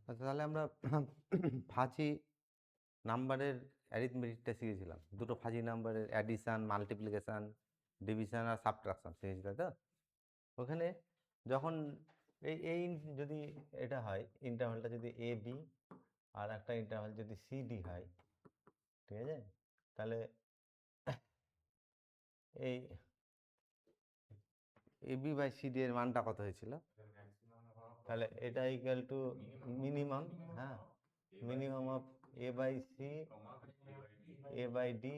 আচ্ছা, তাহলে আমরা ফাজি নাম্বারের অ্যারিথমেটিকটা শিখেছিলাম। দুটো ফাজি নাম্বারের অ্যাডিশন, মাল্টিপ্লিকেশন, ডিভিশন আর সাবট্রাকশন শিখেছি, তাই তো? ওখানে যখন এই যদি এটা হয়, ইন্টারভালটা যদি এ বি আর একটা ইন্টারভাল যদি সি ডি হয়, ঠিক আছে, তাহলে এই A B by C D এর মানটা কত হয়েছিল? তাহলে এটা ইকুয়াল টু মিনিমাম, হ্যাঁ, minimum of A by C, A by D,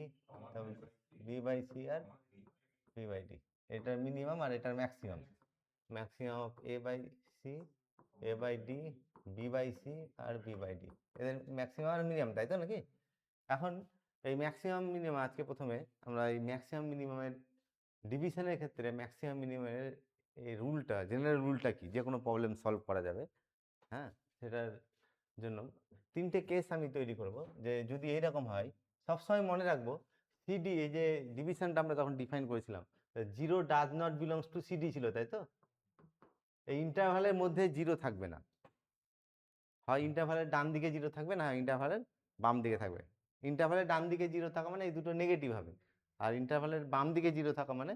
B by C আর বি বাই ডি। এটার মিনিমাম আর এটার maximum. Maximum of A by C, A by D, B by C আর বি বাই ডি, এদের maximum আর minimum, তাই তো নাকি? এখন এই ম্যাক্সিমাম মিনিমাম আজকে প্রথমে আমরা এই ম্যাক্সিমাম মিনিমামের ডিভিশনের ক্ষেত্রে ম্যাক্সিমাম মিনিমামের এই রুলটা, জেনারেল রুলটা কি, যে কোনো প্রবলেম সলভ করা যাবে, হ্যাঁ, সেটার জন্য তিনটে কেস আমি তৈরি করব। যে যদি এইরকম হয়, সবসময় মনে রাখবো সিডি, এই যে ডিভিশনটা আমরা তখন ডিফাইন করেছিলাম, zero does not belongs to CD ছিল, তাই তো? এই ইন্টারভালের মধ্যে জিরো থাকবে না, হয় ইন্টারভালের ডান দিকে জিরো থাকবে, না ইন্টারভালের বাম দিকে থাকবে। ইন্টারভালের ডান দিকে জিরো থাকা মানে এই দুটো নেগেটিভ হবে, আর ইন্টারভালের বাম দিকে জিরো থাকা মানে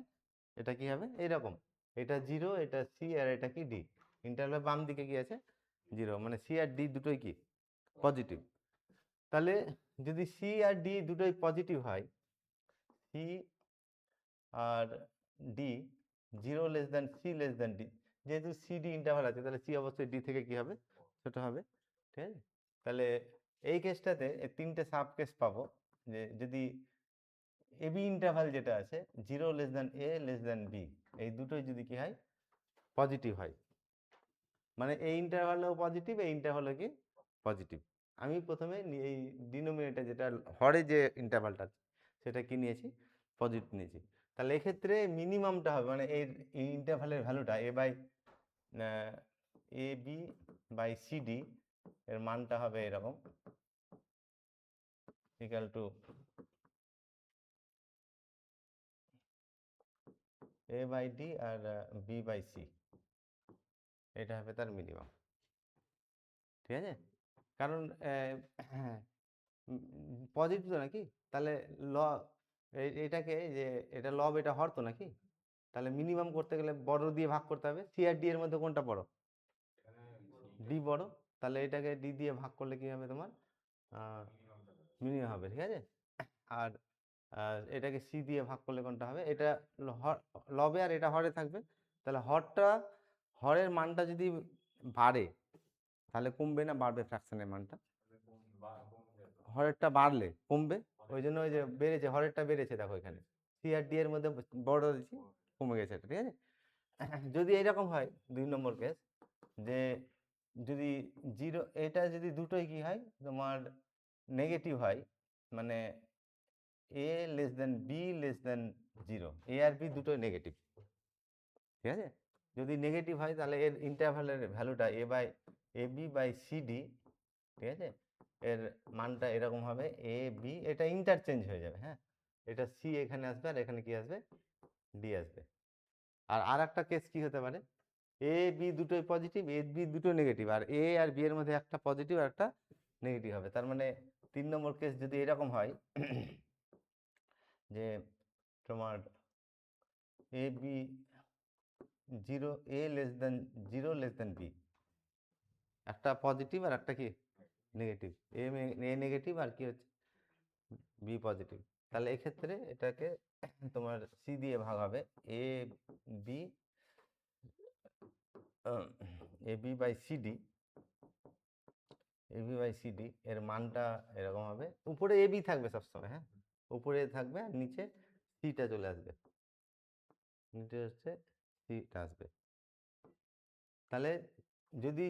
এটা কি হবে, এইরকম, এটা জিরো, এটা সি আর এটা কি ডি। ইন্টারভালের বাম দিকে কি আছে, জিরো, মানে সি আর ডি দুটোই কি পজিটিভ। তাহলে যদি সি আর ডি দুটোই পজিটিভ হয়, সি আর D zero less than C less than D, যেহেতু সি ডি ইন্টারভাল আছে, তাহলে সি অবশ্যই ডি থেকে কি হবে, ছোট হবে, ঠিক আছে? তাহলে এই কেসটাতে তিনটে সাব কেস পাবো। যে যদি এবি ইন্টারভাল যেটা আছে, zero less than A less than B, এই দুটোই যদি কি হয়, পজিটিভ হয়, মানে এই ইন্টারভালও পজিটিভ, এই ইন্টারভালও কি পজিটিভ। আমি প্রথমে এই ডিনোমিনেটর যেটা হরে যে ইন্টারভালটা সেটা কি নিয়েছি, পজিটিভ নিয়েছি। তাহলে এক্ষেত্রে মিনিমামটা হবে, মানে এই ইন্টারভালের ভ্যালুটা A by A B by C D এর মানটা হবে এরকম, equal to A by D আর বি বাই সি, এটা হবে তার মিনিমাম, ঠিক আছে? কারণ পজিটিভ তো নাকি, তাহলে ল এটাকে যে এটা লব, এটা হর তো নাকি, তাহলে মিনিমাম করতে গেলে বড় দিয়ে ভাগ করতে হবে। সি আর ডি এর মধ্যে কোনটা বড়, ডি বড়, তাহলে এটাকে ডি দিয়ে ভাগ করলে কি হবে তোমার, মিনিমাম হবে, ঠিক আছে? আর এটাকে সি দিয়ে ভাগ করলে কোনটা হবে, এটা লবে আর এটা হরে থাকবে, তাহলে হরের মানটা যদি বাড়ে তাহলে কমবে না বাড়বে ফ্র্যাকশনের মানটা? হরেরটা বাড়লে কমবে, ওই জন্য ওই যে বেড়েছে, হরেরটা বেড়েছে, দেখো এখানে সি আর ডি এর মধ্যে বড় দিচ্ছি, কমে গেছে এটা, ঠিক আছে? যদি এইরকম হয় 2 নম্বর কেস, যে যদি জিরো, এটা যদি দুটোই কি হয় তোমার নেগেটিভ হয়, মানে A less than B less than zero, A আর বি দুটোই নেগেটিভ, ঠিক আছে? যদি নেগেটিভ হয় তাহলে এর ইন্টারভালের ভ্যালুটা A by A B by C D, ঠিক আছে, এর মানটা এরকম হবে, এ বি, এটা ইন্টারচেঞ্জ হয়ে যাবে, হ্যাঁ, এটা সি এখানে আসবে আর এখানে কি আসবে, ডি আসবে। আর একটা কেস কি হতে পারে, এ বি দুটোই পজিটিভ, এ বি দুটোই নেগেটিভ, আর এ আর বি এর মধ্যে একটা পজিটিভ আর একটা নেগেটিভ হবে। তার মানে 3 নম্বর কেস যদি এরকম হয় যে তোমার A B zero, A less than zero less than B, একটা পজিটিভ আর একটা কি নেগেটিভ, এ নেগেটিভ আর কি হচ্ছে বি পজিটিভ, তাহলে এক্ষেত্রে এটাকে তোমার সি দিয়ে ভাগ হবে, A B A B by C D, A B by C D এর মানটা এরকম হবে, উপরে এ বি থাকবে সবসময়, হ্যাঁ, উপরে থাকবে আর নিচে সিটা চলে আসবে, নিচে হচ্ছে সিটা আসবে। তাহলে যদি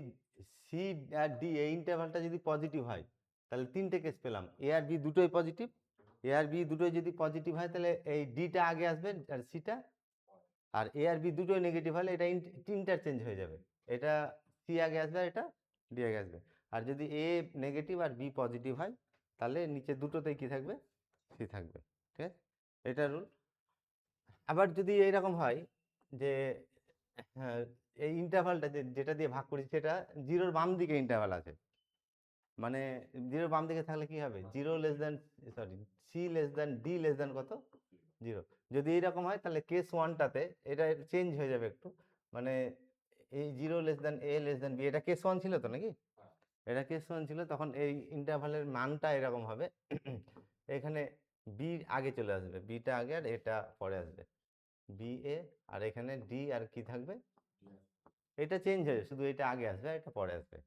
সি আর ডি এই ইন্টারভালটা যদি পজিটিভ হয়, তাহলে তিনটে কেস পেলাম, এ আর বি দুটোই পজিটিভ, এ আর বি দুটোই যদি পজিটিভ হয় তাহলে এই ডিটা আগে আসবে আর সিটা, আর এ আর বি দুটোই নেগেটিভ হলে এটা ইন্টারচেঞ্জ হয়ে যাবে, এটা সি আগে আসবে আর এটা ডি আগে আসবে। আর যদি এ নেগেটিভ আর বি পজিটিভ হয় তাহলে নিচে দুটোতেই কি থাকবে, সি থাকবে, ঠিক আছে? এটা রুল। আবার যদি এইরকম হয় যে হ্যাঁ, এই ইন্টারভালটা যেটা দিয়ে ভাগ করেছি সেটা জিরোর বাম দিকে ইন্টারভাল আছে, মানে 0 বাম দিকে থাকলে কি হবে, 0 less than, sorry, C less than D less than কত, 0। যদি এইরকম হয় তাহলে কেস ওয়ানটাতে এটা চেঞ্জ হয়ে যাবে একটু, মানে এই 0 less than A less than B, এটা কেস ওয়ান ছিল তো নাকি, এটা কেস ওয়ান ছিল, তখন এই ইন্টারভালের মানটা এরকম হবে এখানে বি আগে চলে আসবে, বিটা আগে আর এটা পরে আসবে, বি এ, আর এখানে ডি আর কি থাকবে, এটা চেঞ্জ হয়ে যাবে, শুধু এটা আগে আসবে আর এটা পরে আসবে,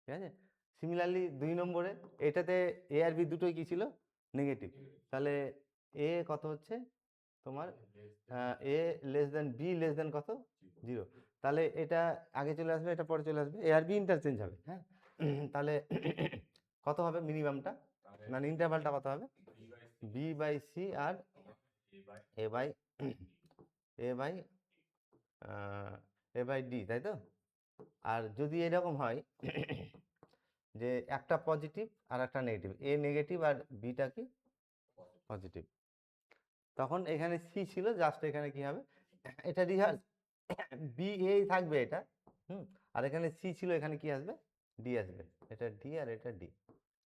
ঠিক আছে। সিমিলারলি 2 নম্বরে এটাতে এ আর বি দুটোই কি ছিল, নেগেটিভ, তাহলে এ কত হচ্ছে তোমার, A less than B less than কত, 0, তাহলে এটা আগে চলে আসবে এটা পরে চলে আসবে, এ আর বি ইন্টারচেঞ্জ হবে, হ্যাঁ। তাহলে কত হবে মিনিমামটা, মানে ইন্টারভালটা কত হবে, বি বাই সি আর A by A by A by D, তাই তো। আর যদি এরকম হয় যে একটা পজিটিভ আর একটা নেগেটিভ, এ নেগেটিভ আর বিটা কি পজিটিভ, তখন এখানে সি ছিল, জাস্ট এখানে কি হবে, এটা রিভার্স, বি এই থাকবে এটা, আর এখানে সি ছিল, এখানে কি আসবে, ডি আসবে, এটা ডি আর এটা ডি,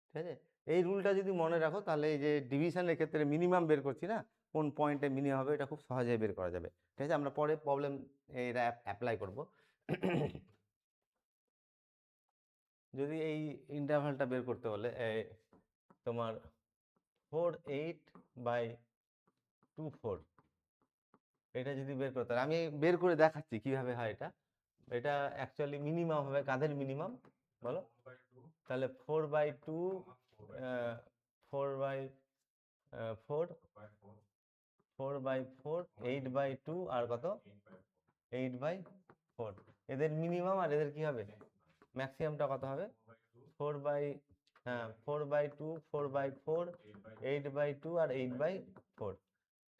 ঠিক আছে। এই রুলটা যদি মনে রাখো তাহলে এই যে ডিভিশনের ক্ষেত্রে মিনিমাম বের করছি না, কোন পয়েন্টে মিনিমাম হবে, এটা খুব সহজেই বের করা যাবে, ঠিক আছে। আমরা পরে প্রবলেম এটা অ্যাপ্লাই করব। যদি এই ইন্টারভালটা বের করতে হলে তোমার 4/8/2/4, এটা যদি বের করতে হয়, আমি বের করে দেখাচ্ছি কিভাবে হয় এটা, এটা অ্যাকচুয়ালি মিনিমাম হবে, কাদের মিনিমাম বলো, তাহলে 4/2, 4/4, 4/4, 8/2 আর কত, 8/4, এদের মিনিমাম আর এদের কি হবে ম্যাক্সিমামটা কত হবে, 4/2, 4/4, 8/2 আর 8/4,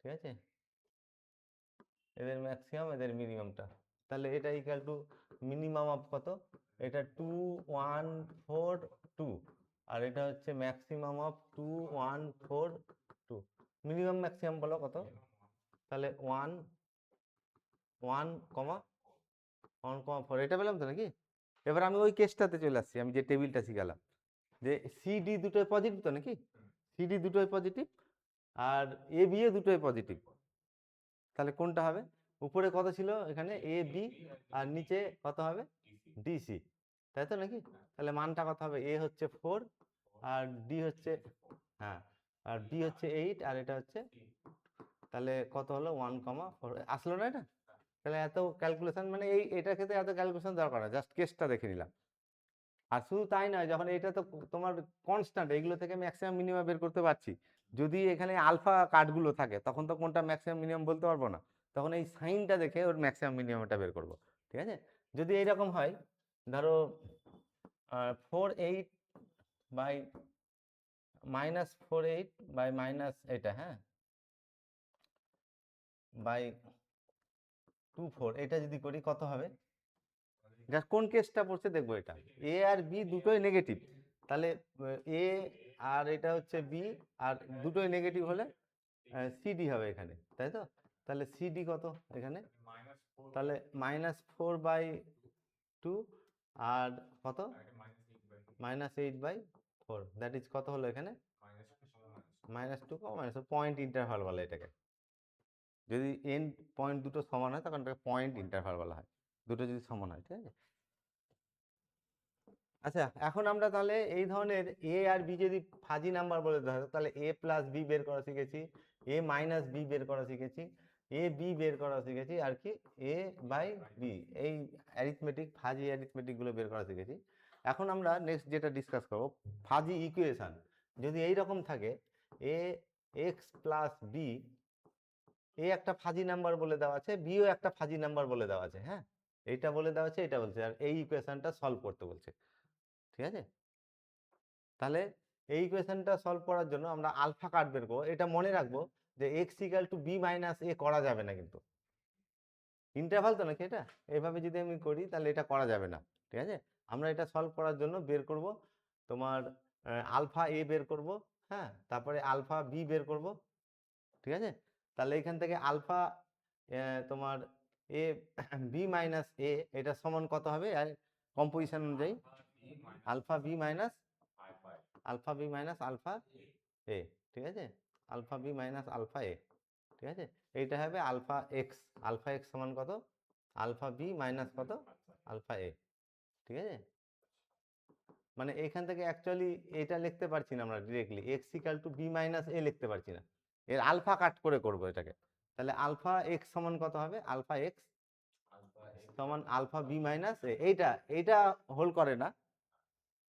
ঠিক আছে, এদের ম্যাক্সিমাম এদের মিনিমামটা, তাহলে এটা ইকুয়াল টু মিনিমাম অফ কত, এটা 2 1 4 2, আর এটা হচ্ছে ম্যাক্সিমাম অফ 2 1 4 2, মিনিমাম ম্যাক্সিমাম বলো কত, তাহলে 1 1, 1,4, এটা পেলাম তো নাকি। এবার আমি ওই কেসটাতে চলে আসছি, আমি যে টেবিলটা শিখালাম, যে সিডি দুটোই পজিটিভ তো নাকি, সিডি দুটোই পজিটিভ আর এ বি এ দুটোই পজিটিভ, তাহলে কোনটা হবে, উপরে কত ছিল এখানে এ বি, আর নিচে কত হবে ডিসি, তাই তো নাকি, তাহলে মানটা কত হবে, এ হচ্ছে 4 আর ডি হচ্ছে, হ্যাঁ, আর বি হচ্ছে 8 আর এটা হচ্ছে, তাহলে কত হলো 1,4, আসলো না এটা, তাহলে এত ক্যালকুলেশন, মানে এটার ক্ষেত্রে এত ক্যালকুলেশন দরকার না, জাস্ট কেসটা দেখে নিলাম। আর শুধু তাই নয়, যখন এটা তো তোমার কনস্ট্যান্ট, এগুলো থেকে ম্যাক্সিমাম মিনিমাম বের করতে পারছি, যদি এখানে আলফা কাটগুলো থাকে তখন তো কোনটা ম্যাক্সিমাম মিনিমাম বলতে পারবো না, তখন এই সাইনটা দেখে ওর ম্যাক্সিমাম মিনিমামটা বের করব, ঠিক আছে। যদি এইরকম হয়, ধরো 4/8 মাইনাস এটা, হ্যাঁ, বাই 2/4, এটা যদি করি কত হবে, জাস্ট কোন কেসটা পড়ছে দেখবো, এটা এ আর বি দুটোই নেগেটিভ, তাহলে এ আর এটা হচ্ছে বি, আর দুটোই নেগেটিভ হলে সিডি হবে এখানে, তাই তো, তাহলে সিডি কত এখানে, তাহলে -4/2 আর কত -8/4, দ্যাট ইজ কত হলো এখানে, -2, পয়েন্ট ইন্টারভাল বলে এটাকে, যদি এন্ড পয়েন্ট দুটো সমান হয় তখন এটাকে পয়েন্ট ইন্টারভাল বলা হয়, দুটো যদি সমান হয়, ঠিক আছে। আচ্ছা, এখন আমরা তাহলে এই ধরনের এ আর বি যদি ফাজি নাম্বার বলে দেওয়া হয়, তাহলে এ প্লাস বি বের করা শিখেছি, এ মাইনাস বি বের করা শিখেছি, এ বি বের করা শিখেছি, আর কি এ বাই বি, এই অ্যারিথমেটিক ফাজি অ্যারিথমেটিক গুলো বের করা শিখেছি। এখন আমরা নেক্সট যেটা ডিসকাস করব, ফাজি ইকুয়েশন যদি এই রকম থাকে, এ এক্স প্লাস বি, এ একটা ফাজি নাম্বার বলে দেওয়া আছে, বিও একটা ফাজি নাম্বার বলে দেওয়া আছে, হ্যাঁ, এইটা বলে দেওয়া আছে, এটা বলছে, আর এই ইকুয়েশনটা সলভ করতে বলছে, ঠিক আছে। তাহলে এই ইকুয়েশনটা সলভ করার জন্য আমরা আলফা কাট বের করবো, এটা মনে রাখবো যে X equal to B minus A করা যাবে না, কিন্তু ইন্টারভাল তো নাকি, এটা এভাবে যদি আমি করি তাহলে এটা করা যাবে না, ঠিক আছে। আমরা এটা সলভ করার জন্য বের করব তোমার আলফা এ বের করব, হ্যাঁ, তারপরে আলফা বি বের করব, ঠিক আছে। তাহলে এখান থেকে আলফা তোমার এ বি মাইনাস এ, এটা সমান কত হবে, আর কম্পোজিশন অনুযায়ী alpha B minus alpha B minus alpha A, ঠিক আছে, alpha B minus alpha A, ঠিক আছে, এইটা হবে আলফা এক্স সমান কত, আলফা বি মাইনাস কত, আলফা এ, ঠিক আছে। মানে এখান থেকে অ্যাকচুয়ালি এটা লিখতে পারছি না আমরা directly, X equal to B minus A লিখতে পারছি না, এর আলফা কাট করে করবো এটাকে। তাহলে আলফা এক্স সমান কত হবে, আলফা এক্স সমান আলফা বি মাইনাস এ, এইটা হোল করে না,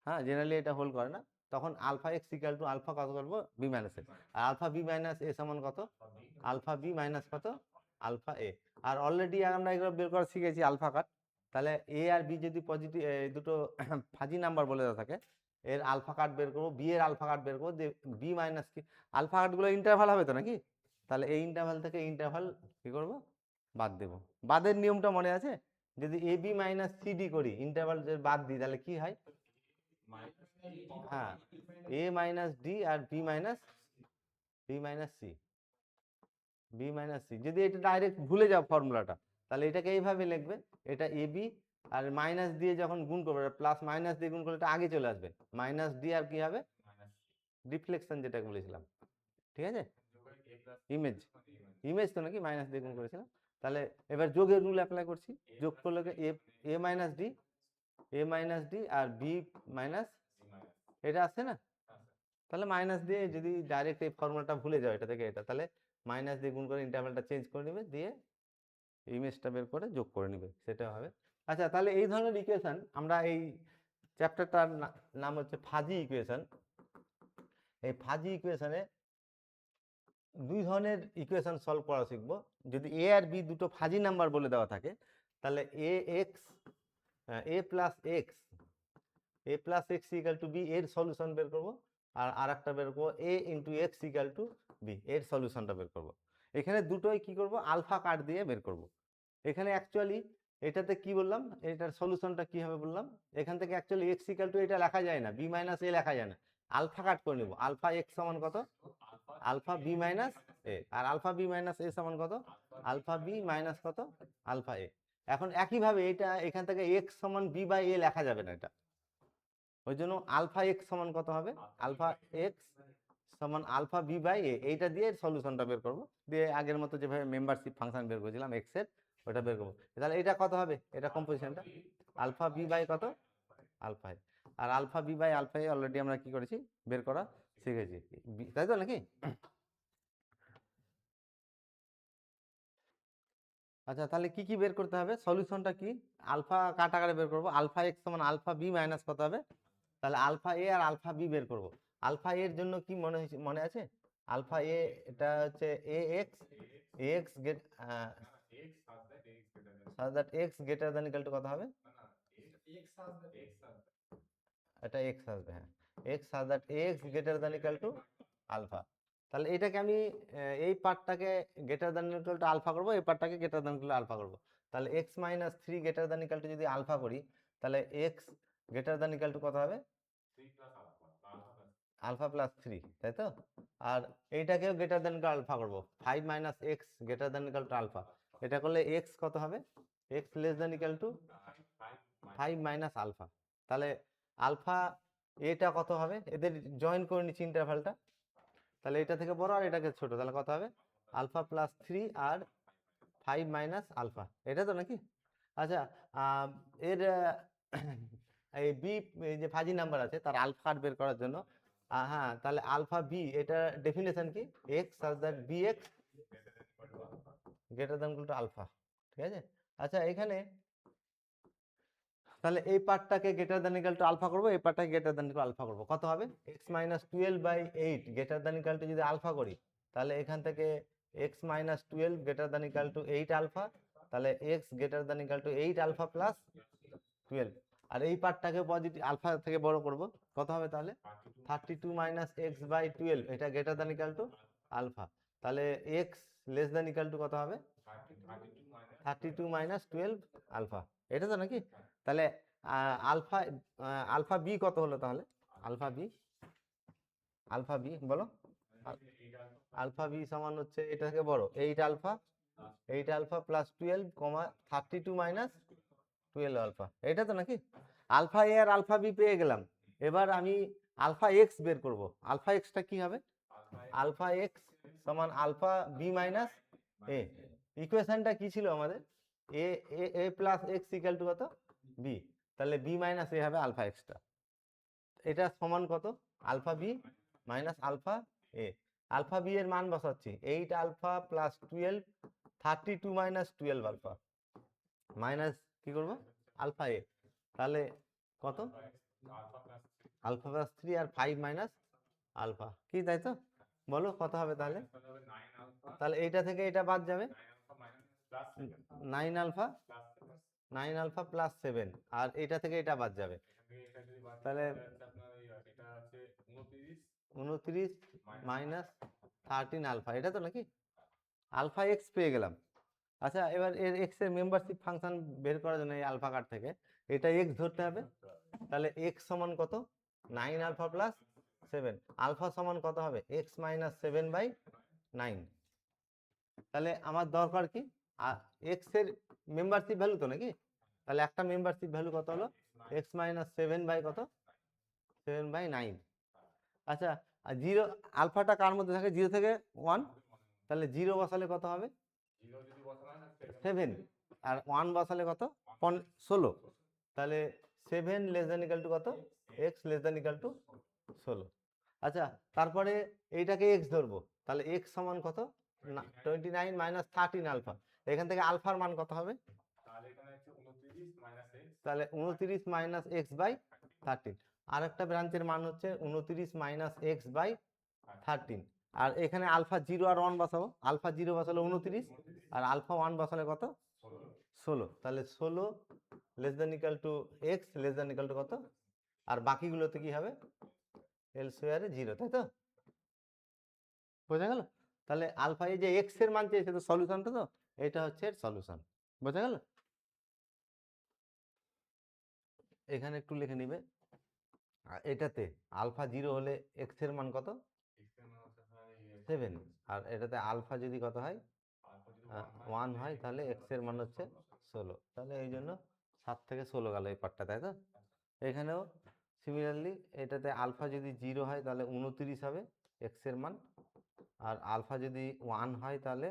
হ্যাঁ জেনারেলি এটা হোল করে না, তখন alpha X equal to alpha কত করবো, বি মাইনাস এ, আর আলফা বি মাইনাস এ সমান কত, আলফা বি মাইনাস কত, আলফা এ। আর অলরেডি আমরা এগুলো বের করা শিখেছি আলফা কাট। তাহলে এ আর বি যদি পজিটিভ দুটো ফাজি নাম্বার বলে দেওয়া থাকে, এর আলফা কাট বের করবো, বি এর আলফা কাট বের করবো, বি মাইনাস কি আলফা কাটগুলো ইন্টারভাল হবে তো নাকি, তাহলে এই ইন্টারভাল থেকে ইন্টারভাল কি করবো, বাদ দেবো। বাদের নিয়মটা মনে আছে, যদি A B minus C D করি ইন্টারভাল বাদ দিই তাহলে কি হয়, হ্যাঁ এ মাইনাস ডি আর B minus C, B minus C. যদি এটা ডাইরেক্ট ভুলে যাও ফর্মুলাটা, তাহলে এটাকে এইভাবে লিখবে, এটা এ বি আর মাইনাস দিয়ে যখন গুণ করবে, প্লাস মাইনাস দিয়ে গুণ করলে এটা আগে চলে আসবে, মাইনাস ডি আর কি হবে, ডিফ্লেকশন যেটা বলেছিলাম, ঠিক আছে, ইমেজ ইমেজ তো নাকি মাইনাস দিয়ে গুণ করেছিলাম। তাহলে এবার যোগের রুল অ্যাপ্লাই করছি, যোগ করলে এ মাইনাস ডি আর বি মাইনাস, এটা আসছে না, তাহলে মাইনাস দিয়ে যদি ডাইরেক্ট এই ফর্মুলাটা ভুলে যাও এটা থেকে এটা, তাহলে মাইনাস দিয়ে গুণ করে ইন্টারভ্যালটা চেঞ্জ করে নেবে, দিয়ে ইমেজটা বের করে যোগ করে নেবে, সেটা হবে। আচ্ছা তাহলে এই ধরনের ইকুয়েশন আমরা এই চ্যাপ্টারটার নাম হচ্ছে ফাজি ইকুয়েশন। এই ফাজি ইকুয়েশনে দুই ধরনের ইকুয়েশন সলভ করা শিখবো। যদি এ আর বি দুটো ফাজি নাম্বার বলে দেওয়া থাকে, তাহলে A plus X equal to B এর সলিউশন বের করবো, আর আরেকটা বের করবো A into X equal to B এর সলিউশনটা বের করবো। এখানে দুটোই কি করব, আলফা কাট দিয়ে বের করব। এখানে অ্যাকচুয়ালি এটাতে কি বললাম, এটার সলিউশনটা কি হবে বললাম, এখান থেকে অ্যাকচুয়ালি এক্স ইকাল টু এটা লেখা যায় না, বি মাইনাস এ লেখা যায় না, আলফা কাট করে নেব, আলফা এক্স সমান কত, আলফা বি মাইনাস এ, আর আলফা বি মাইনাস এ সমান কত, আলফা বি মাইনাস কত, আলফা এ। এখন একইভাবে এটা এখান থেকে এক্স সমান বি বাই এ লেখা যাবে না, এটা ওই জন্য আলফা এক্স সমান কত হবে, আলফা এক্স সমান আলফা বি বাই এ, এইটা দিয়ে সলিউশনটা বের করবো, দিয়ে আগের মতো যেভাবে মেম্বারশিপ ফাংশন বের করেছিলাম এক্স এর, ওটা বের করবো। তাহলে এটা কত হবে, এটা কম্পোজিশনটা আলফা বি বাই কত, আলফা এ, আর alpha B by alpha A already আমরা কি করেছি, বের করা শিখেছি, তাই তো নাকি। আচ্ছা তাহলে কি কি বের করতে হবে, সলিউশনটা কি, আলফা কাট আকারে বের করবো, আলফা এক্স সমান আলফা বি মাইনাস কত হবে, তাহলে আলফা এ আর আলফা বি বের করব। আলফা এর জন্য কি মনে আছে, আলফা এ এটা হচ্ছে এ এক্স, এক্স গেট that X greater than equal to কত হবে, এটা এক্স আসবে, হ্যাঁ X such that X greater than equal to alpha. তাহলে এটাকে আমি এই পার্টটাকে greater than equal to alpha করবো, এই পার্টটাকে greater than equal to alpha করবো। তাহলে X minus three greater than equal to যদি আলফা করি, তাহলে X greater than equal to কত হবে, আলফা প্লাস থ্রি, তাই তো। আর এইটাকেও গ্রেটার দ্যান আলফা করবো, five minus X greater than equal to alpha, এটা করলে এক্স কত হবে, X less than equal to five minus alpha. তাহলে আলফা এটা কত হবে, এদের জয়েন করে নিচ্ছি ইন্টারভালটা, তাহলে এটা থেকে বড় আর এটাকে ছোট, তাহলে কত হবে, আলফা প্লাস থ্রি আর ফাইভ মাইনাস আলফা, এটা তো নাকি। আচ্ছা এর এই বি যে ফাজি নাম্বার আছে তার আলফা বের করার জন্য, হ্যাঁ তাহলে আলফা বি এটা ডেফিনেশন কি, X such that B X greater than equal to alpha, ঠিক আছে। আচ্ছা এখানে তাহলে এই পার্টটাকে greater than equal to alpha করবো, এই পার্টটাকে গ্রেটার দ্যান ইকুয়াল আলফা করবো, কত হবে X minus twelve by eight greater than equal to যদি আলফা করি, তাহলে এখান থেকে X minus twelve greater than equal to eight alpha, তাহলে X greater than equal to eight alpha plus twelve. আর এই পার্টটাকে পজিটিভ আলফা থেকে বড় করব, কত হবে তাহলে 32 মাইনাস এক্স বাই টুয়েলভ, এটা greater than equal to alpha, তাহলে X less than equal to কত হবে 32 মাইনাস টুয়েলভ আলফা, এটা তো নাকি। তাহলে আলফা আলফা বি কত হলো তাহলে, আলফা বি বলো, আলফা বি সমান হচ্ছে এটা থেকে বড় eight alpha plus twelve comma 32 minus twelve alpha, এটা তো নাকি। আলফা এ আর আলফা বি পেয়ে গেলাম, এবার আমি আলফা এক্স বের করব। আলফা এক্সটা কি হবে? আলফা এক্স সমান আলফা বি মাইনাস এ। ইকুয়েশনটা কি ছিল আমাদের? A A plus X equal to কত? বি। তাহলে বি মাইনাস এ হবে আলফা এক্সটা। এটা সমান কত? Alpha B minus alpha A. Alpha B এর মান বসাচ্ছি 8 alpha plus 12 32 minus 12 alpha minus কি করব? Alpha A. তাহলে কত? আলফা প্লাস 3 আর 5 মাইনাস আলফা, কি তাই তো? বলো কত হবে তাহলে? তাহলে এইটা থেকে এটা বাদ যাবে 9 আলফা, 9 আলফা প্লাস 7, আর এটা থেকে এটা বাদ যাবে, তাহলে 29 মাইনাস 13 আলফা, এটা তো নাকি আলফা এক্স পেয়ে গেলাম। আচ্ছা, এবার এর এক্স এর মেম্বারশিপ ফাংশন বের করার জন্য এই আলফা কার্ড থেকে এটা এক্স ধরতে হবে। তাহলে এক্স সমান কত? 9 আলফা প্লাস 7। আলফা সমান কত হবে? X minus 7/9। তাহলে আমার দরকার কি? এক্স এর মেম্বারশিপ ভ্যালু তো নাকি? তাহলে একটা মেম্বারশিপ ভ্যালু কত হলো? এক্স মাইনাস 7/কত? 7/9। আচ্ছা, আর জিরো, আলফাটা কার মধ্যে থাকে? 0 থেকে 1। তাহলে 0 বসালে কত হবে? 7। আর 1 বসালে কত? 16। তাহলে 7 লেস দেন ইকাল টু কত? X less than equal to 16। আচ্ছা, তারপরে এইটাকে এক্স ধরবো। তাহলে এক্স সমান কত? 29 মাইনাস 13 আলফা। এখান থেকে আলফার মান কত হবে? তাহলে 29 মাইনাস এক্স বাই 13। আর একটা ব্রাঞ্চের মান হচ্ছে 29 মাইনাস এক্স বাই 13। আর এখানে আলফা 0 আর 1 বসাবো। আলফা 0 বসালে 29, আর আলফা 1 বসালে কত? 16। তাহলে 16 less than equal to X less than equal to কত? আর বাকিগুলোতে কি হবে? এল স্কয়ারে 0, তাই তো? বোঝা গেল? তাহলে আলফা, এই যে এক্স এর মান চেয়েছে তো, সলিউশনটা তো এটা হচ্ছে এর সলিউশন। বোঝা গেল? এখানে একটু লিখে নিবে, এটাতে আলফা 0 হলে এক্স এর মান কত? 7। আর এটাতে আলফা যদি কত হয়? 1 হয়, তাহলে এক্স এর মান হচ্ছে 16। তাহলে এই জন্য 7 থেকে 16 গেল এই পার্টটা, তাই তো? এখানেও সিমিলারলি এটাতে আলফা যদি 0 হয় তাহলে 29 হবে এক্স এর মান, আর আলফা যদি 1 হয় তাহলে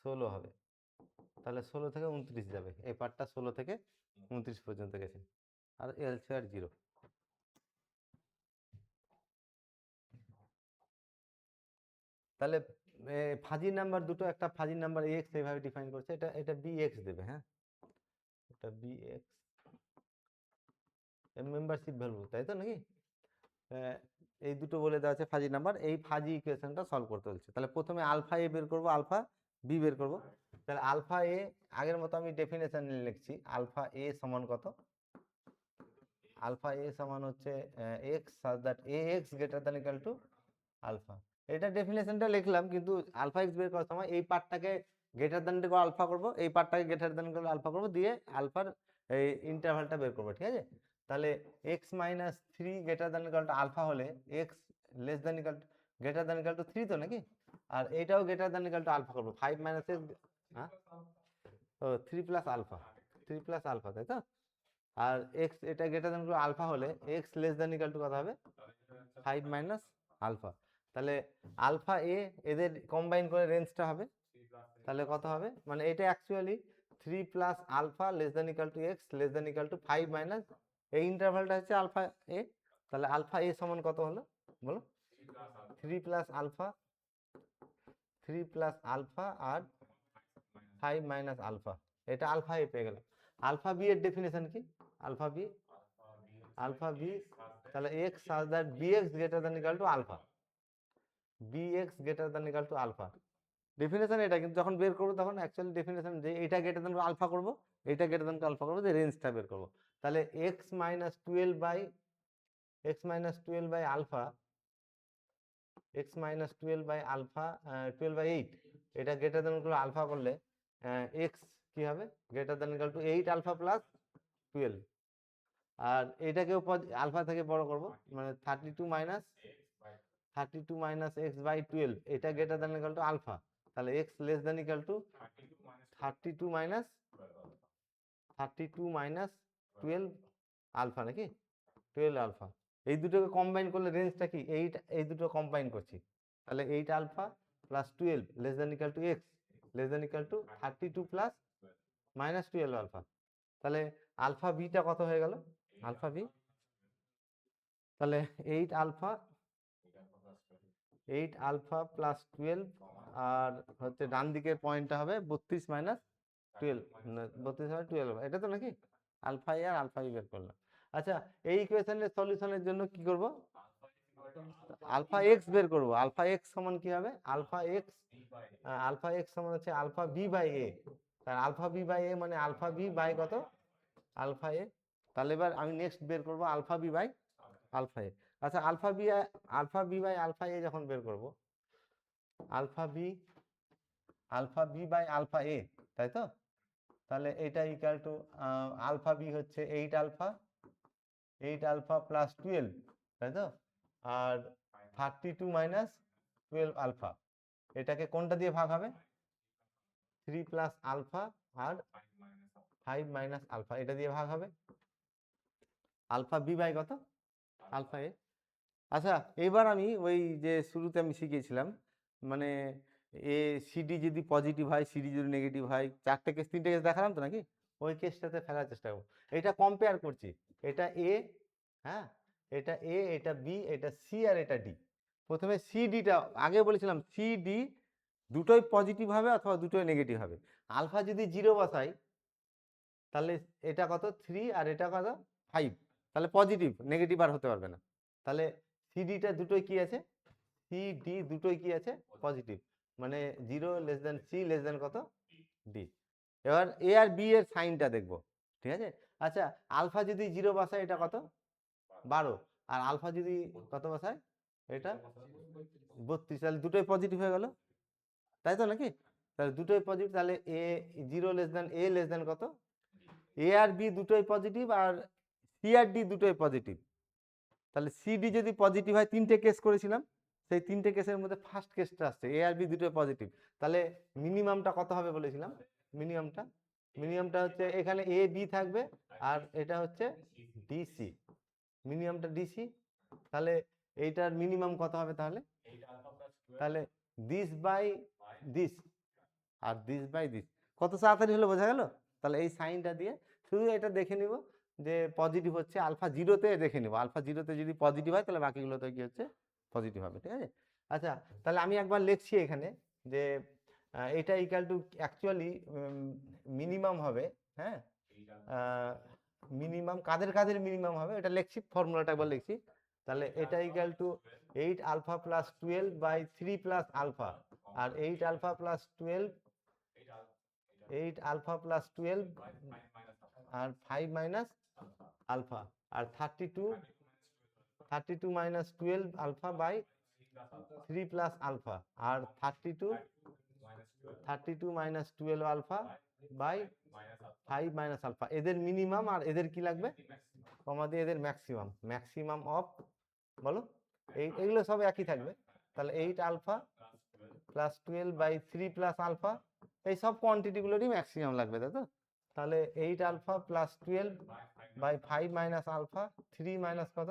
16 হবে। তাহলে 16 থেকে 29 যাবে, এই পার্টটা 16 থেকে 29 পর্যন্ত গেছে, আর এল স্কয়ার 0। তাহলে ফাজি নাম্বার দুটো, একটা ফাজি নাম্বার এক্স এইভাবে ডিফাইন করছে, এটা এটা বি এক্স দেবে। হ্যাঁ, এটা বি এক্স মেম্বারশিপ ভ্যালু, তাই তো নাকি? এই দুটো বলে দেওয়া আছে ফাজি নাম্বার। এই ফাজি ইকুয়েশনটা সলভ করতে বলছে। তাহলে প্রথমে আলফা এ বের করব, আলফা বি বের করব। তাহলে আলফা এ আগের মতো আমি ডেফিনেশন লিখছি। আলফা এ সমান কত? আলফা এ সমান হচ্ছে X such that A X greater than equal to alpha. এটা ডেফিনেশনটা লিখলাম, কিন্তু আলফা এক্স বের করার সময় এই পার্টটাকে গ্রেটার দ্যান ইকুয়াল আলফা করব, এই পার্টটাকে গ্রেটার দ্যান ইকুয়াল আলফা করব, দিয়ে আলফার এই ইন্টারভালটা বের করব, ঠিক আছে? তাহলে X minus 3 greater than equal to alpha হলে X less than equal greater than equal to 3 তো নাকি? আর এইটাও greater than equal to alpha করব, 5 মাইনাস এক্স, হ্যাঁ ও 3 প্লাস আলফা, 3 প্লাস আলফা, তাই তো? আর এক্স এটা গ্রেটার দ্যান ইকুয়াল আলফা হলে X less than equal to কত হবে? 5 মাইনাস আলফা। তাহলে আলফা এ এদের কম্বাইন করে রেঞ্জটা হবে, তাহলে কত হবে? মানে এটা actually 3 plus alpha less than equal to X less than equal to 5 minus, এই ইন্টারভালটা হচ্ছে আলফা এ। তাহলে আলফা এ সমান কত হলো বলো? 3 প্লাস আলফা, 3 প্লাস আলফা আর 5 মাইনাস আলফা, এটা আলফা এ পেয়ে গেল। আলফা বি এর ডেফিনেশন কি? আলফা বি, আলফা বি, তাহলে X such that B X greater than equal to alpha, B X greater than equal to alpha. Definition এটা, কিন্তু যখন বের করবো তখন অ্যাকচুয়ালি ডেফিনেশন যে এটা গ্রেটার দ্যান আলফা করবো, এটা গ্রেটার দ্যান আলফা করবো, যে রেঞ্জটা বের করবো। তাহলে X minus 12 by alpha, X minus 12/8, এটা গ্রেটার দ্যান ইকুয়াল আলফা করলে এক্স কি হবে? Greater than equal to 8 alpha plus 12। আর এটাকেও আলফা থেকে বড় করব, মানে 32 মাইনাস এক্স বাই 12, এটা greater than equal to alpha. তাহলে X less than equal to 32 minus 12 alpha নাকি? 12 আলফা, এই দুটোকে কম্বাইন করলে রেঞ্জটা কি, এই দুটো কম্বাইন করছি, তাহলে 8 alpha plus 12 less than equal to X less than equal to 32 plus minus 12 alpha. তাহলে আলফা বিটা কত হয়ে গেল, আলফা বি, তাহলে 8 আলফা প্লাস 12 আর হচ্ছে ডান দিকের পয়েন্টটা হবে 32 মাইনাস 12, 32 মানে 12, এটা তো নাকি আলফা এ আর আলফা বি বের করলাম। আচ্ছা এই ইকুয়েশনের সলিউশনের জন্য কি করব, আলফা এক্স বের করব। আলফা এক্স সমান কি হবে, আলফা এক্স সমান হচ্ছে আলফা বি বাই এ, তার আলফা বি বাই এ মানে আলফা বি বাই কত, আলফা এ। তাহলে এবার আমি নেক্সট বের করব আলফা বি বাই আলফা এ। আচ্ছা আলফা বি বাই আলফা এ যখন বের করব, alpha B by alpha A, তাই তো, তাহলে এটা ইকুয়াল টু আলফা বি হচ্ছে 8 আলফা প্লাস 12, তাই তো, আর 32 মাইনাস 12 আলফা, এটাকে কোনটা দিয়ে ভাগ হবে, 3 প্লাস আলফা আর 5 মাইনাস আলফা, এটা দিয়ে ভাগ হবে, আলফা বি বাই কত, আলফা এ। আচ্ছা এবার আমি ওই যে শুরুতে আমি শিখিয়েছিলাম, মানে এ সিডি যদি পজিটিভ হয়, সিডি যদি নেগেটিভ হয়, 4টে কেস 3টে কেস দেখালাম তো নাকি, ওই কেসটাতে ফেলার চেষ্টা করবো। এটা কম্পেয়ার করছি, এটা এ, হ্যাঁ এটা এ, এটা বি, এটা সি আর এটা ডি। প্রথমে সিডিটা আগে বলেছিলাম, সিডি দুটোই পজিটিভ হবে অথবা দুটোই নেগেটিভ হবে। আলফা যদি 0 বসাই তাহলে এটা কত 3 আর এটা কত 5, তাহলে পজিটিভ, নেগেটিভ আর হতে পারবে না। তাহলে সিডিটা দুটোই কি আছে, সিডি দুটোই কি আছে পজিটিভ, মানে 0 less than C less than কত ডি। এবার এ আর বি এর সাইনটা দেখব, ঠিক আছে। আচ্ছা আলফা যদি 0 বসায় এটা কত 12, আর আলফা যদি কত বসায় এটা 32, তাহলে দুটোই পজিটিভ হয়ে গেল, তাই তো নাকি, তাহলে দুটোই পজিটিভ, তাহলে এ 0 less than A less than কত, এ আর বি দুটোই পজিটিভ আর সি আর ডি দুটোই পজিটিভ। তাহলে সিডি যদি পজিটিভ হয়, 3টে কেস করেছিলাম, সেই 3টে কেসের মধ্যে ফার্স্ট কেসটা আসছে এ আর বি দুটোই পজিটিভ, তাহলে মিনিমামটা কত হবে বলেছিলাম, মিনিমামটা হচ্ছে এখানে এ বি থাকবে আর এটা হচ্ছে ডিসি, মিনিমামটা ডিসি। তাহলে এইটার মিনিমাম কত হবে, তাহলে দিস বাই দিস আর দিস বাই দিস, কত তাড়াতাড়ি হলো বোঝা গেল। তাহলে এই সাইনটা দিয়ে শুধু এটা দেখে নিব যে পজিটিভ হচ্ছে, আলফা 0-তে দেখে নিব, আলফা 0-তে যদি পজিটিভ হয় তাহলে বাকিগুলোতে কি হচ্ছে পজিটিভ হবে, ঠিক আছে। আচ্ছা তাহলে আমি একবার লিখছি এখানে যে এটা ইকুয়াল টু অ্যাকচুয়ালি মিনিমাম হবে, হ্যাঁ মিনিমাম কাদের মিনিমাম হবে এটা লিখছি, ফর্মুলাটা একবার লিখছি। তাহলে এটা equal to 8 alpha plus 12 by 3 plus alpha, আর 8 আলফা প্লাস 12 আর 5 মাইনাস আলফা, আর 32 minus 12 alpha by 3 plus alpha, আর 32 minus 12 alpha by 5 minus alpha, এদের মিনিমাম আর এদের কি লাগবে কমা দিয়ে এদের ম্যাক্সিমাম অফ, বলো এইগুলো সব একই থাকবে। তাহলে 8 alpha plus 12 by 3 plus alpha, এই সব কোয়ান্টিটিগুলোরই ম্যাক্সিমাম লাগবে, তাই তো। তাহলে 8 alpha plus 12 by 5 minus alpha, 3 minus কত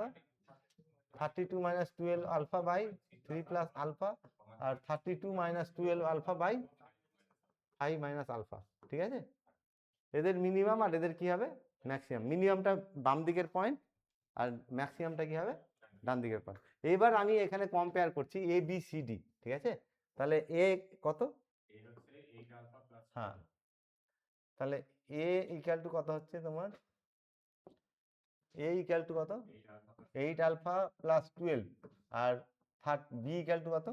32 minus 12 alpha by 3 plus alpha, আর 32 minus 12 alpha by 5 minus alpha, ঠিক আছে। এদের মিনিমাম আর এদের কি হবে ম্যাক্সিমাম, মিনিমামটা বাম দিকের পয়েন্ট আর ম্যাক্সিমামটা কি হবে ডান দিকের পয়েন্ট। এবার আমি এখানে কম্পেয়ার করছি এ বি সি ডি, ঠিক আছে। তাহলে এ কত, হ্যাঁ তাহলে এ ইকুয়াল টু কত হচ্ছে তোমার, এ ইকুয়াল টু কত 8 আলফা প্লাস 12, আর বি ইকুয়াল টু কত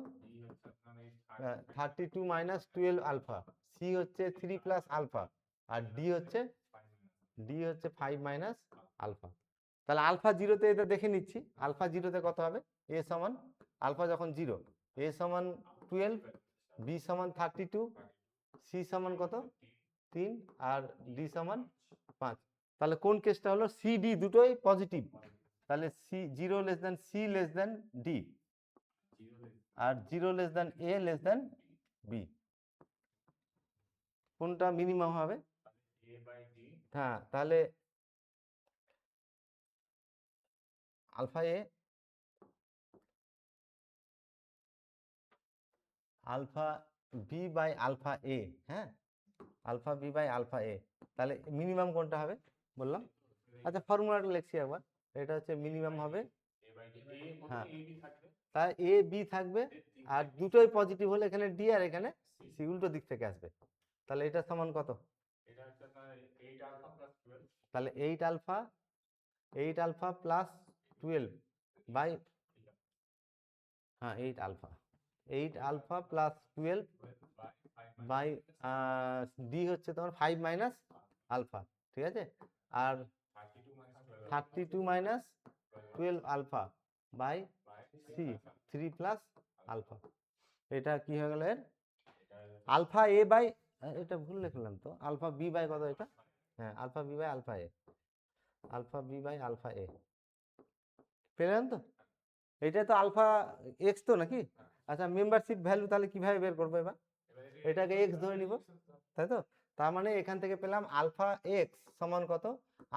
32 মাইনাস 12 আলফা, সি হচ্ছে 3 প্লাস আলফা, আর ডি হচ্ছে 5 মাইনাস আলফা। তাহলে আলফা 0-তে এটা দেখে নিচ্ছি, আলফা 0-তে কত হবে, এ সমান আলফা যখন 0, এ সমান 12, বি সমান 32, সি সমান কত 3, আর ডি সমান 5। তাহলে কোন কেসটা হলো, সি ডি দুটোই পজিটিভ, তাহলে C 0 less than C less than D, আর 0 less than A less than B, কোনটা মিনিমাম হবে, হ্যাঁ তাহলে alpha A alpha B by alpha A, হ্যাঁ, alpha B by alpha A, তাহলে মিনিমাম কোনটা হবে বললাম? আচ্ছা ফর্মুলাটা লিখছি একবার, এটা হচ্ছে মিনিমাম হবে, হ্যাঁ, তাই এ বি থাকবে, আর দুটোই পজিটিভ হলে এখানে ডি আর এখানে সি উল্টো দিক থেকে আসবে, তাহলে এটা সমান কত? তাহলে 8 আলফা প্লাস 12 বাই, হ্যাঁ 8 আলফা প্লাস 12 বাই ডি হচ্ছে তোমার 5 মাইনাস আলফা, ঠিক আছে, আর 32 minus 12 alpha by C 3 plus alpha, এটা কি হয়ে গেল এর আলফা এ বাই, এটা ভুল লিখলাম তো, আলফা বি বাই কত এটা, হ্যাঁ alpha B by alpha A, alpha B by alpha A, পেলেন তো? এটা তো আলফা এক্স তো নাকি? আচ্ছা মেম্বারশিপ ভ্যালু তাহলে কিভাবে বের করবো এবার? এটাকে এক্স ধরে নিব, তাই তো, তার মানে এখান থেকে পেলাম আলফা এক্স সমান কত,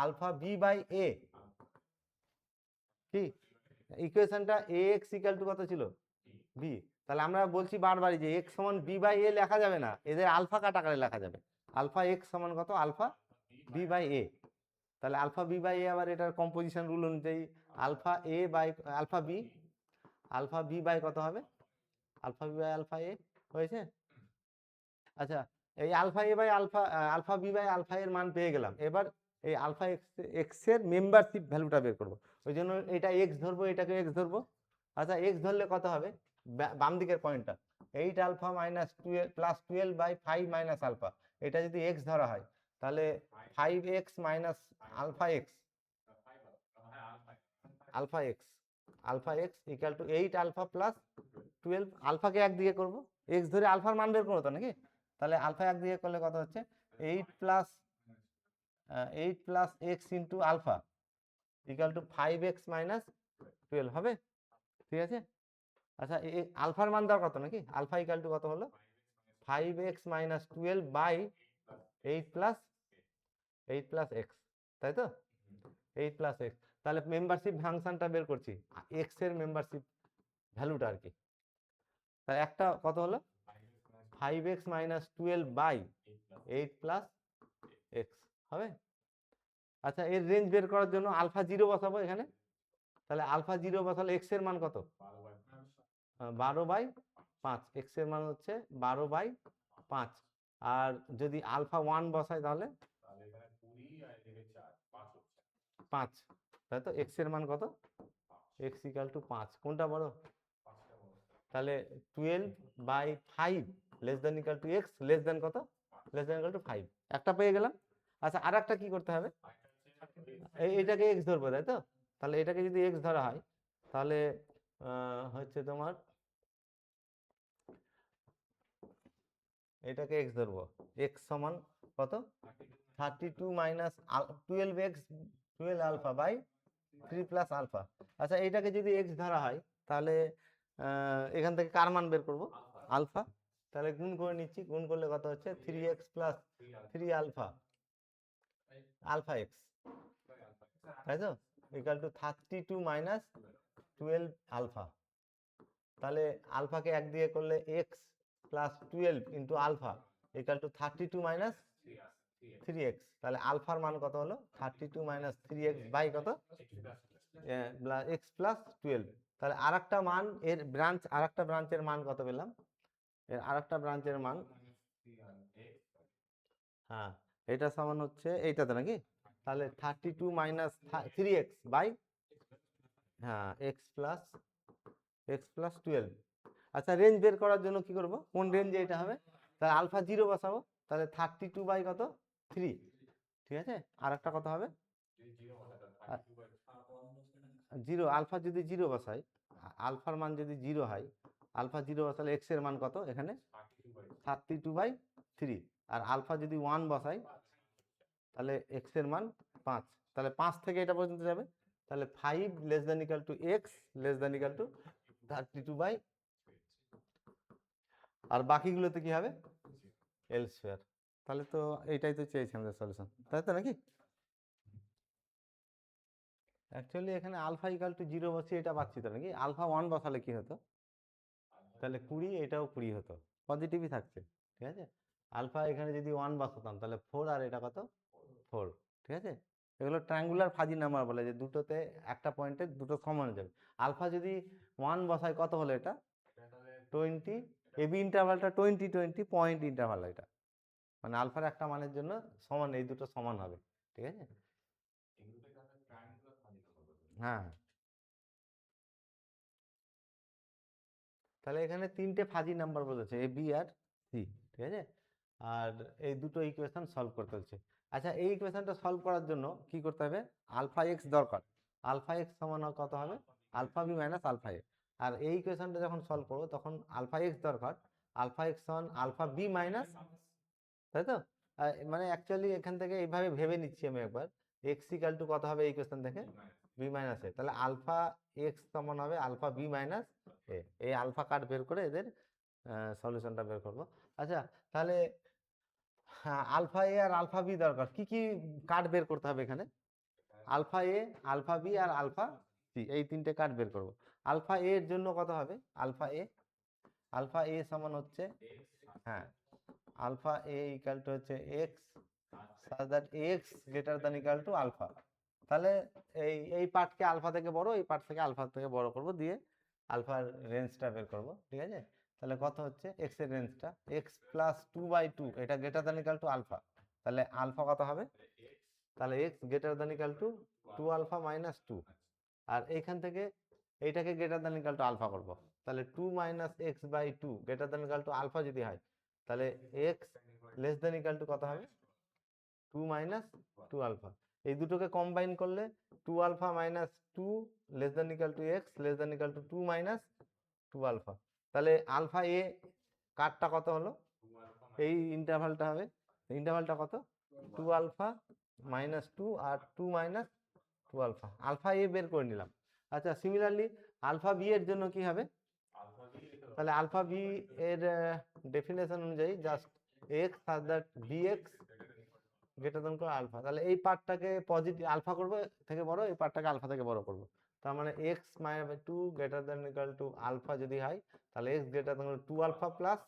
আলফা বি বাই এ, কি ইকুয়েশনটা এ এক্স ইকাল টু কত ছিল, বি, তাহলে আমরা বলছি বারবারই যে এক্স সমান বি বাই এ লেখা যাবে না, এদের আলফা কাট আকারে লেখা যাবে, আলফা এক্স সমান কত, আলফা বি বাই এ, তাহলে আলফা বি বাই এ আবার এটার কম্পোজিশন রুল অনুযায়ী alpha A by alpha B by কত হবে, alpha B by alpha A হয়েছে। আচ্ছা এই alpha A by alpha alpha B by alpha এর মান পেয়ে গেলাম, এবার এই আলফা এক্স এর মেম্বারশিপ ভ্যালুটা বের করবো, ওই জন্য এটা এক্স ধরবো, এটাকে এক্স ধরবো। আচ্ছা এক্স ধরলে কত হবে, বাম দিকের পয়েন্টটা 8 alpha minus 12 plus 12 by 5 minus alpha, এটা যদি এক্স ধরা হয় তাহলে 5x minus alpha X, alpha X equal to 8 alpha plus 12, আলফাকে একদিকে করবো, এক্স ধরে আলফার মান বের করবো তো নাকি, তাহলে আলফা একদিকে করলে কত হচ্ছে 8 plus X into alpha equal to 5x minus 12 হবে, ঠিক আছে। আচ্ছা আলফার মান দেওয়ার কত নাকি, আলফা ইকাল টু কত হলো 5x minus 12 by 8 plus x, তাই তো, 8 প্লাস এক্স, তাহলে মেম্বারশিপ ফাংশনটা বের করছি, এক্স এর মেম্বারশিপ ভ্যালুটা আর কি, তাহলে একটা কত হলো 5x minus 12 by 8 plus x হবে। আচ্ছা এর রেঞ্জ বের করার জন্য আলফা 0 বসাবো এখানে, তাহলে আলফা 0 বসালে এক্স এর মান কত, 12/5, এক্স এর মান হচ্ছে 12/5, আর যদি আলফা 1 বসাই তাহলে 5, তাই তো, এক্স এর মান কত, এক্স ইকাল টু 5, কোনটা বড়, তাহলে 12/5 less than equal to X less than কত, লেস দেন ইকাল টু 5, একটা পেয়ে গেলাম। আচ্ছা আর একটা কি করতে হবে, এইটাকে এক্স ধরবো তাই তো, তাহলে এটাকে যদি এক্স ধরা হয় তাহলে হচ্ছে তোমার এটাকে এক্স ধরবো, এক্স সমান কত 32 minus 12x 12 alpha by 3 plus alpha. আচ্ছা এইটাকে যদি এক্স ধরা হয় তাহলে এখান থেকে কার মান বের করব, আলফা, তাহলে গুণ করে নিচ্ছি, গুণ করলে কত হচ্ছে 3x plus 3 alpha, alpha x, তাই তো, ইকাল টু 32 মাইনাস 12 আলফা, তাহলে আলফাকে একদিকে করলে X plus 12 into alpha equal to 32 minus 3x, তাহলে আলফার মান কত হলো 32 মাইনাস 3x বাই কত এক্স প্লাস 12, তাহলে আরেকটা মান এর ব্রাঞ্চ, আরেকটা ব্রাঞ্চের মান কত পেলাম, এর আরেকটা ব্রাঞ্চের মান, হ্যাঁ এটা সমান হচ্ছে এইটাতে নাকি, তাহলে 32 মাইনাস 3x বাই, হ্যাঁ x প্লাস 12। আচ্ছা রেঞ্জ বের করার জন্য কি করব, কোন রেঞ্জে এটা হবে, তাহলে আলফা 0 বসাবো, তাহলে 32 বাই কত 3, ঠিক আছে, আর একটা কত হবে 0, আলফা যদি 0 বসাই, আলফার মান যদি 0 হয়, আলফা 0 বসালে এক্স এর মান কত এখানে 32/3, আর আলফা যদি 1 বসাই তাহলে এক্স এর মান 5, তাহলে 5 থেকে এটা পর্যন্ত যাবে, তাহলে 5 less than equal to X less than equal to 32/, আর বাকিগুলোতে কি হবে এল স্কয়ার, তাহলে তো এইটাই তো চেয়েছি আমাদের সলিউশন, তাই তো নাকি। অ্যাকচুয়ালি এখানে আলফা ইকাল টু 0 বসিয়ে এটা পাচ্ছি তো নাকি, আলফা 1 বসালে কি হতো, তাহলে 20, এটাও 20 হতো, পজিটিভই থাকছে, ঠিক আছে। আলফা এখানে যদি 1 বসাতাম তাহলে 4, আর এটা কত 4, ঠিক আছে। এগুলো ট্রায়াঙ্গুলার ফাজি নাম্বার বলে, যে দুটোতে একটা পয়েন্টে দুটো সমান হয়ে যাবে। আলফা যদি 1 বসায় কত হলো এটা 20, এবি ইন্টারভালটা 20 পয়েন্ট ইন্টারভাল, এটা মানে আলফার একটা মানের জন্য সমান, এই দুটো সমান হবে, ঠিক আছে। হ্যাঁ, তাহলে এখানে তিনটে ফাজি নাম্বার বলেছে, এ বি আর সি, ঠিক আছে। আর এই দুটো ইকুয়েশন সলভ করতে হচ্ছে। আচ্ছা, এই ইকুয়েশনটা সলভ করার জন্য কি করতে হবে, আলফা এক্স দরকার। আলফা এক্স সমান কত হবে, alpha B minus alpha A. আর এই ইকুয়েশনটা যখন সলভ করবো তখন আলফা এক্স দরকার, আলফা এক্স সমান আলফা বি মাইনাস, তাই তো। মানে অ্যাকচুয়ালি এখান থেকে এইভাবে ভেবে নিচ্ছি আমি একবার, এক্স ইকাল টু কত হবে এই ইকুয়েশন থেকে, বি মাইনাস এ, তাহলে আলফা এক্স সমান হবে আলফা বি মাইনাস এ। এই আলফা কার্ড বের করে এদের সলিউশনটা বের করব। আচ্ছা, তাহলে হ্যাঁ, আলফা এ আর আলফা বি দরকার, কি কি কার্ড বের করতে হবে এখানে, আলফা এ, আলফা বি আর আলফা সি, এই তিনটে কার্ড বের করব। আলফা এ এর জন্য কত হবে, আলফা এ, আলফা এ সমান হচ্ছে, হ্যাঁ, আলফা এ ইকাল টু হচ্ছে X, such that X greater than equal to alpha. তাহলে এই পার্টকে আলফা থেকে বড়, এই পার্ট থেকে আলফা থেকে বড় করব, দিয়ে আলফার রেঞ্জটা বের করব, ঠিক আছে। তাহলে কত হচ্ছে এক্স এর রেঞ্জটা, এক্স প্লাস 2/2, এটা greater than equal to alpha, তাহলে আলফা কত হবে, তাহলে X greater than equal to 2 alpha minus 2। আর এইখান থেকে এইটাকে greater than equal to alpha করব, তাহলে 2 minus X by 2 greater than equal to alpha যদি হয়, তাহলে X less than equal to কত হবে, 2 মাইনাস 2 আলফা। এই দুটোকে কম্বাইন করলে 2 alpha minus 2 less than equal to X less than equal to 2 minus 2 alpha. তাহলে আলফা এ কারটা কত হলো, এই ইন্টারভালটা হবে, ইন্টারভালটা কত 2 আলফা মাইনাস 2 আর 2 মাইনাস 2 আলফা, আলফা এ বের করে নিলাম। আচ্ছা, সিমিলারলি আলফা বি এর জন্য কি হবে, তাহলে আলফা বি এর ডেফিনেশন অনুযায়ী just X such that B X greater than alpha, তাহলে এই পার্টটাকে পজিটিভ আলফা করব থেকে বড়, এই পার্টটাকে আলফা থেকে বড় করব। তার মানে X minus 2 greater than equal to alpha যদি হয়, তাহলে X greater than 2 alpha plus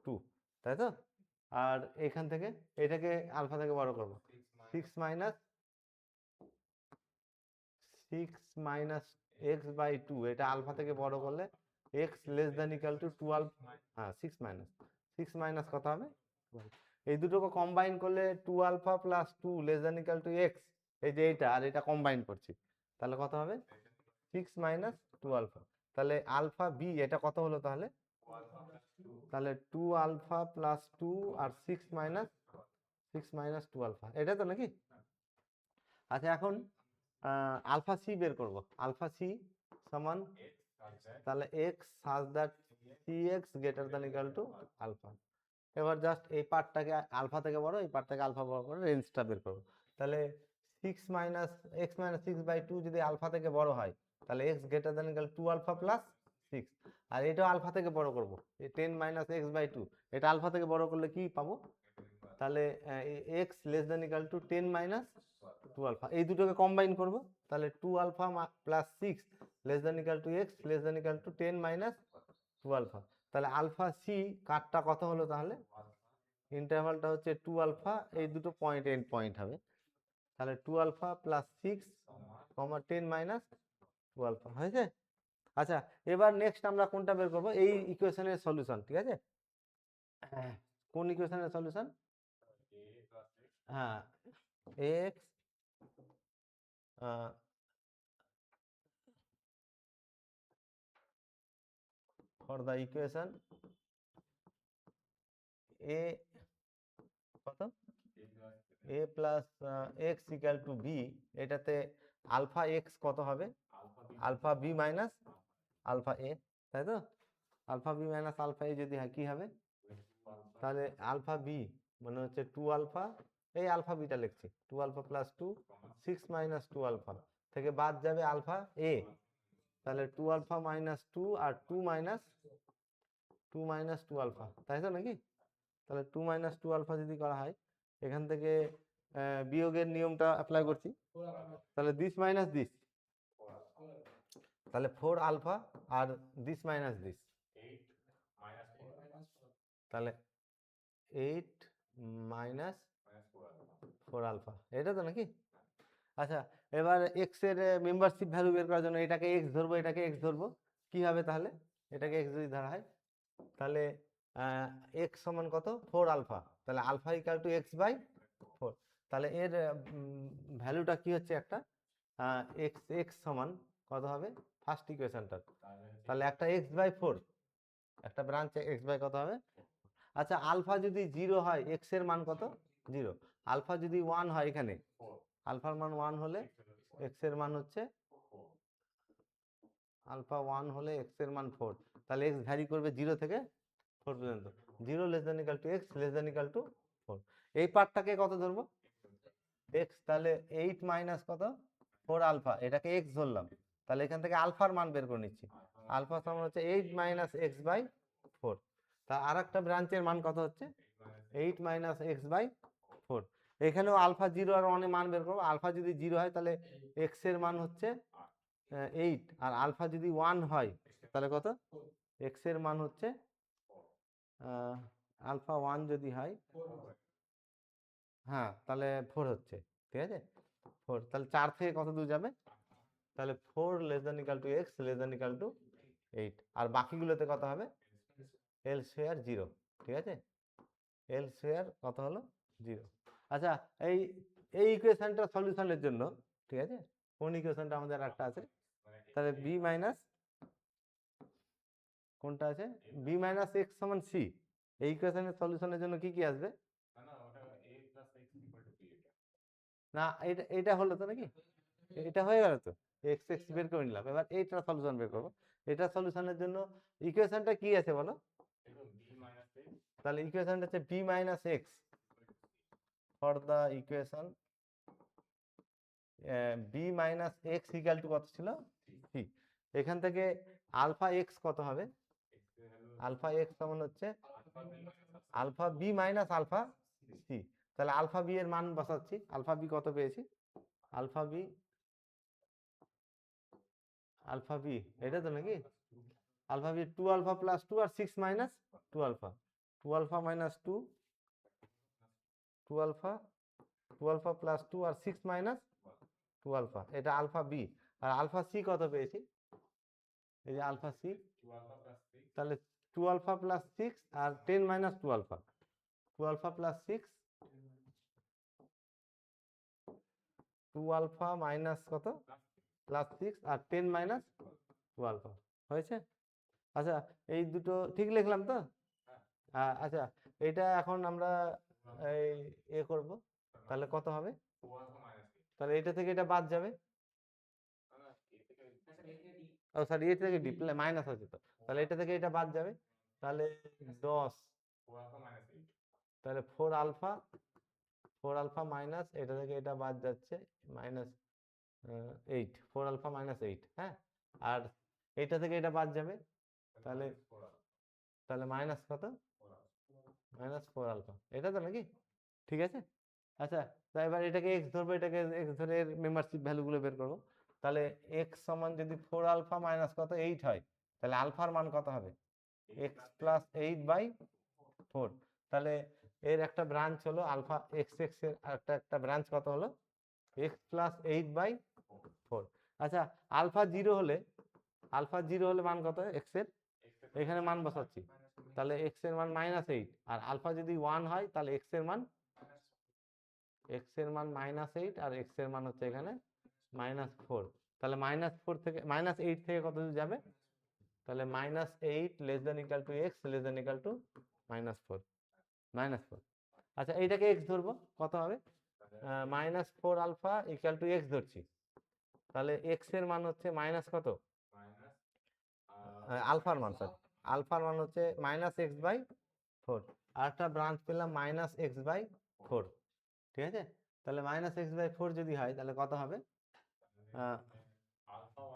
2, তাই তো। আর এখান থেকে এটাকে আলফা থেকে বড় করব, 6 মাইনাস 6 - x/2, এটা আলফা থেকে বড় করলে x less than equal two 12, হ্যাঁ 6 মাইনাস, 6 মাইনাস কত হবে, এই দুটোকে কম্বাইন করলে 2 alpha plus 2 less than equal to x, এই যে এইটা আর এটা কম্বাইন করছি, তাহলে কত হবে 6 মাইনাস 2 আলফা। তাহলে আলফা বি এটা কত হলো, তাহলে 2 আলফা প্লাস 2 আর 6 মাইনাস 2 আলফা, এটা তো নাকি। আচ্ছা, এখন আলফা সি বের করব, আলফা সি সমান, তাহলে X such that C X greater than equal to alpha. এবার জাস্ট এই পার্টটাকে আলফা থেকে বড়, এই পার্টটাকে আলফা বড় করে রেঞ্জটা বের করব। তাহলে 6 মাইনাস এক্স মাইনাস 6/2 যদি আলফা থেকে বড় হয়, তাহলে X greater than equal 2 alpha plus 6। আর এটাও আলফা থেকে বড় করব, এই 10 মাইনাস x/2, এটা আলফা থেকে বড় করলে কি পাবো, তাহলে X less than equal to 10 minus 2 alpha, এই দুটোকে কম্বাইন করব, তাহলে 2 alpha plus 6 less than equal to X less than equal to 10 minus 2 alpha. তাহলে আলফা সি কারটা কত হলো, তাহলে ইন্টারভালটা হচ্ছে 2 আলফা, এই দুটো পয়েন্ট এন্ড পয়েন্ট হবে, তাহলে 2 আলফা প্লাস 6 10 মাইনাস 2 আলফা হয়েছে। আচ্ছা, এবার নেক্সট আমরা কোনটা বের করব, এই ইকুয়েশনের সলিউশন, ঠিক আছে। কোন ইকুয়েশনের সলিউশন, হ্যাঁ X for the equation a কত a plus X equal to B, এটাতে আলফা এক্স কত হবে, alpha B minus alpha A, তাই তো। Alpha B minus alpha A যদি হয় কি হবে, তাহলে আলফা বি মানে হচ্ছে 2 আলফা, এই আলফা বিটা লিখছি 2 আলফা প্লাস 2 6 মাইনাস 2 আলফা থেকে বাদ যাবে আলফা এ, তাহলে 2 আলফা মাইনাস 2 আর 2 মাইনাস 2 আলফা, তাই তো নাকি। তাহলে 2 - 2 আলফা যদি করা হয়, এখান থেকে বিয়োগের নিয়মটা অ্যাপ্লাই করছি, তাহলে দিস মাইনাস দিস, তাহলে 4 আলফা আর দিস মাইনাস দিস, তাহলে 8 মাইনাস 4 আলফা, এটা তো নাকি? আচ্ছা, এবার এক্স এর মেম্বারশিপ ভ্যালু বের করার জন্য এটাকে এক্স ধরবো, এটাকে এক্স ধরবো, কি হবে তাহলে? এটাকে এক্স যদি ধরা হয় তাহলে এক্স সমান কত? 4 আলফা, তাহলে alpha equal to X by 4, তাহলে এর ভ্যালুটা কি হচ্ছে একটা এক্স, এক্স সমান কত হবে ফার্স্ট ইকুয়েশনটা, তাহলে একটা এক্স বাই 4, একটা ব্রাঞ্চ এক্স বাই কত হবে? আচ্ছা, আলফা যদি 0 হয় এক্স এর মান কত? 0, আলফা যদি 1 হয় এখানে, আলফার মান 1 হলে এক্স এর মান হচ্ছে, আলফা 1 হলে এক্স এর মান 4, তাহলে এক্স ভ্যারি করবে 0 থেকে 4 পর্যন্ত, 0 less than equal to X less than equal two 4, এই পার্টটাকে কত ধরবো? এক্স, তাহলে 8 মাইনাস কত? 4 আলফা, এটাকে এক্স ধরলাম, তাহলে এখান থেকে আলফার মান বের করে নিচ্ছি, আলফা সমান হচ্ছে 8 মাইনাস এক্স বাই 4, তা আর একটা ব্রাঞ্চের মান কত হচ্ছে? 8 মাইনাস এক্স বাই 4, এখানেও আলফা 0 আর 1 এর মান বের করবো, আলফা যদি 0 হয় তাহলে এক্স এর মান হচ্ছে 8, আর আলফা যদি 1 হয় তাহলে কত? এক্স এর মান হচ্ছে আলফা 1 যদি হয়, হ্যাঁ তাহলে 4 হচ্ছে, ঠিক আছে 4, তাহলে 4 থেকে কত দূর যাবে? তাহলে 4 less than equal to X less than equal to 8, আর বাকিগুলোতে কত হবে? এল স্কয়ার 0, ঠিক আছে, এল স্কয়ার কত হলো? 0। আচ্ছা, এই এই ইকুয়েশনটা সলিউশনের জন্য, ঠিক আছে, কোন ইকুয়েশনটা আমাদের একটা আছে, তাহলে বি মাইনাস, কোনটা আছে? বি মাইনাস এক্স সমান সি, এই ইকুয়েশনের সলিউশনের জন্য কি কি আসবে? না, এটা এটা হলো তো নাকি, এটা হয়ে গেল তো, এক্স এক্স বের করে নিলাম, এবার এইটা সলিউশন বের করবো, এটা সলিউশনের জন্য ইকুয়েশনটা কি আছে বলো? তাহলে ইকুয়েশনটা হচ্ছে B minus X for the equation B minus X equal to কত ছিল? সি, এখান থেকে আলফা এক্স কত হবে? আলফা এক্স সমান হচ্ছে alpha B minus alpha C, তাহলে আলফা বি এর মান বসাচ্ছি, আলফা বি কত পেয়েছি? আলফা বি, আলফা বি এটা তো নাকি, আলফা বি 2 আলফা প্লাস 2 আর 6 minus 2 alpha, 2 alpha minus 2, 2 alpha, 2 alpha plus 2 আর 6 মাইনাস 2 আলফা, এটা আলফা বি, আর আলফা সি কত পেয়েছি? এই যে আলফা সি, তাহলে 2 আলফা প্লাস 6 আর 10 minus 2 alpha, 2 alpha plus 6, 2 alpha minus কত প্লাস 6 আর 10 মাইনাস 2 আলফা, হয়েছে? আচ্ছা, এই দুটো ঠিক লিখলাম তো? আচ্ছা, এটা এখন আমরা এই করব, তাহলে কত হবে? তাহলে এটা থেকে এটা বাদ যাবে, ও সরি, এটা থেকে ডি মাইনাস আছে তো, তাহলে এটা থেকে এটা বাদ যাবে, তাহলে 10, তাহলে 4 আলফা, 4 আলফা মাইনাস এটা থেকে এটা বাদ যাচ্ছে মাইনাস 8, 4 আলফা মাইনাস 8, হ্যাঁ, আর এটা থেকে এটা বাদ যাবে, তাহলে তাহলে মাইনাস কত? মাইনাস 4 আলফা, এটা তো নাকি, ঠিক আছে? আচ্ছা, তাই এবার এটাকে এক্স ধরবো, এটাকে এক্স ধরে এর মেম্বারশিপ ভ্যালুগুলো বের করবো, তাহলে এক্স সমান যদি 4 আলফা মাইনাস কত 8 হয়, তাহলে আলফার মান কত হবে? এক্স প্লাস 8 বাই 4, তাহলে এর একটা ব্রাঞ্চ হলো আলফা এক্স এক্স এর একটা একটা ব্রাঞ্চ কত হলো? X plus 8 by 4। আচ্ছা, আলফা 0 হলে, আলফা 0 হলে মান কত এক্স এর? এখানে মান বসাচ্ছি, তাহলে এক্স এর মান -8, আর আলফা যদি 1 হয় তাহলে এক্স এর মান -8, আর এক্স এর মান হচ্ছে এখানে -4, তাহলে -4 থেকে -8 থেকে কত দূর যাবে? তাহলে -8 less than equal to X less than equal two -4, -4। আচ্ছা, এইটাকে এক্স ধরবো, কত হবে? -4 আলফা ইকাল টু এক্স ধরছি, তাহলে এক্স এর মান হচ্ছে মাইনাস কত? আলফার মান, স্যার আলফার মান হচ্ছে -x/4, আর একটা ব্রাঞ্চ পেলাম -x/4, ঠিক আছে, তাহলে -x/4 যদি হয় তাহলে কত হবে?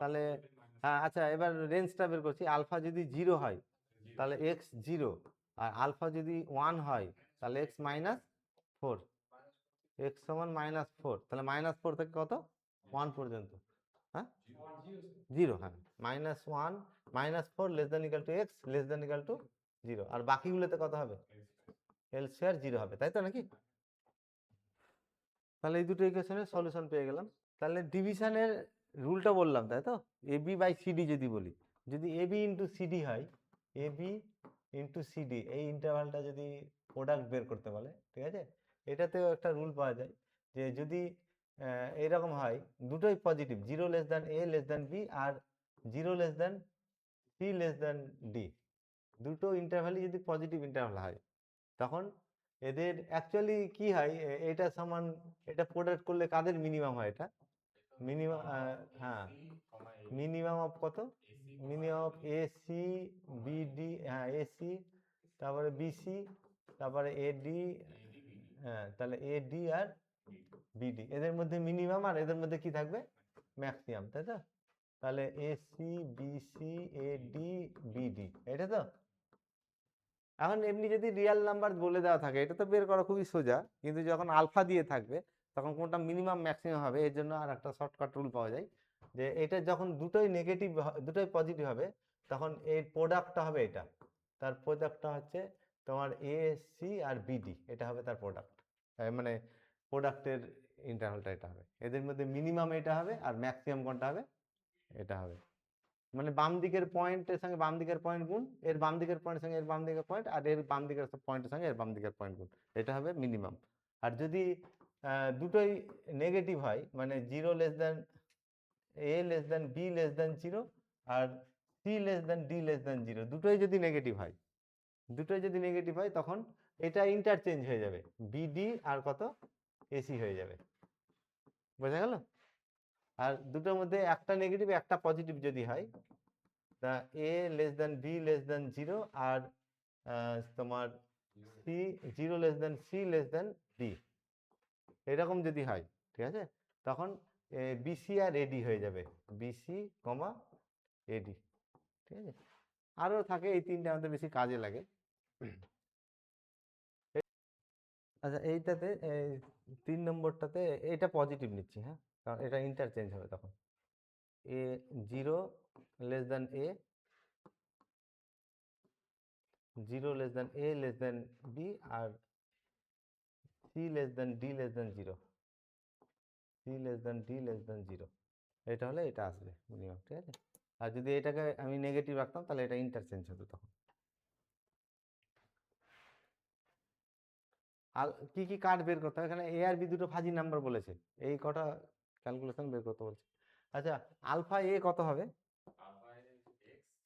তাহলে হ্যাঁ, আচ্ছা, এবার রেঞ্জটা বের করছি, আলফা যদি 0 হয় তাহলে এক্স 0, আর আলফা যদি 1 হয় তাহলে এক্স -4, এক্স সমান -4, তাহলে -4 থেকে কত 1 পর্যন্ত, হ্যাঁ 0, হ্যাঁ -1 -4 less than equal to X less than equal to 0, আর বাকিগুলোতে কত হবে এল স্কয়ার 0 হবে, তাই তো নাকি? তাহলে এই দুটো ইকুয়েশনের সলিউশন পেয়ে গেলাম। তাহলে ডিভিশনের রুলটা বললাম, তাই তো? এবি বাই সিডি যদি বলি, যদি এবি ইন্টু সিডি হয়, এবি ইন্টু সিডি এই ইন্টারভালটা যদি প্রোডাক্ট বের করতে বলে, ঠিক আছে, এটাতেও একটা রুল পাওয়া যায় যে যদি এরকম হয় দুটোই positive, 0 less than A less than B আর 0 less than C less than D, দুটো ইন্টারভ্যালই যদি পজিটিভ ইন্টারভ্যাল হয়, তখন এদের অ্যাকচুয়ালি কি হয়, এটা সমান, এটা প্রোডাক্ট করলে কাদের মিনিমাম হয়, এটা মিনিমাম, হ্যাঁ মিনিমাম অফ কত, minimum of A C BD, হ্যাঁ এসি, তারপরে বিসি, তারপরে এডি, হ্যাঁ তাহলে এডি আর বিডি এদের মধ্যে মিনিমাম, আর এদের মধ্যে কি থাকবে ম্যাক্সিমাম, তাই তো? তাহলে এসি বিসি এডি বিডি, এটা তো। এখন এমনি যদি রিয়াল নাম্বার বলে দেওয়া থাকে, এটা তো বের করা খুবই সোজা, কিন্তু যখন আলফা দিয়ে থাকবে তখন কোনটা মিনিমাম ম্যাক্সিমাম হবে, এর জন্য আর একটা শর্টকাট রুল পাওয়া যায় যে এটা যখন দুটোই নেগেটিভ দুটোই পজিটিভ হবে, তখন এর প্রোডাক্টটা হবে এটা, তার প্রোডাক্টটা হচ্ছে তোমার এ সি আর বিডি, এটা হবে তার প্রোডাক্ট, মানে প্রোডাক্টের ইন্টারভালটা এটা হবে, এদের মধ্যে মিনিমাম এটা হবে আর ম্যাক্সিমাম কোনটা হবে এটা হবে, মানে বাম দিকের পয়েন্টের সঙ্গে বাম দিকের পয়েন্ট গুণ, এর বাম দিকের পয়েন্টের সঙ্গে এর বাম দিকের পয়েন্ট, আর এর বাম দিকের পয়েন্টের সঙ্গে এর বাম দিকের পয়েন্ট গুণ, এটা হবে মিনিমাম। আর যদি দুটোই নেগেটিভ হয়, মানে 0 less than A less than B less than 0 আর C less than D less than 0, দুটোই যদি নেগেটিভ হয়, দুটোই যদি নেগেটিভ হয়, তখন এটা ইন্টারচেঞ্জ হয়ে যাবে, বিডি আর কত এসি হয়ে যাবে, বোঝা গেল? আর দুটোর মধ্যে একটা নেগেটিভ একটা পজিটিভ যদি হয়, তা A less than B less than 0 আর তোমার C 0 less than C less than D, এরকম যদি হয়, ঠিক আছে, তখন বিসি আর এডি হয়ে যাবে, বিসি কমা এডি, ঠিক আছে। আরও থাকে, এই তিনটে আমাদের বেশি কাজে লাগে। আচ্ছা এইটাতে 3 নম্বরটাতে এটা পজিটিভ নিচ্ছি, হ্যাঁ, কারণ এটা ইন্টারচেঞ্জ হবে তখন, A 0 less than A 0 less than A less than B আর C less than D less than 0, C less than D less than 0, এটা হলে এটা আসবে মিনিমাম, ঠিক আছে। আর যদি এটাকে আমি নেগেটিভ রাখতাম তাহলে এটা ইন্টারচেঞ্জ হতো তখন। আর কি কি কার্ড বের করতে হবে, এখানে এ আর বি দুটো ফাজি নাম্বার বলেছে, এই কটা ক্যালকুলেশন বের করতে বলছে। আচ্ছা আলফা এ কত হবে,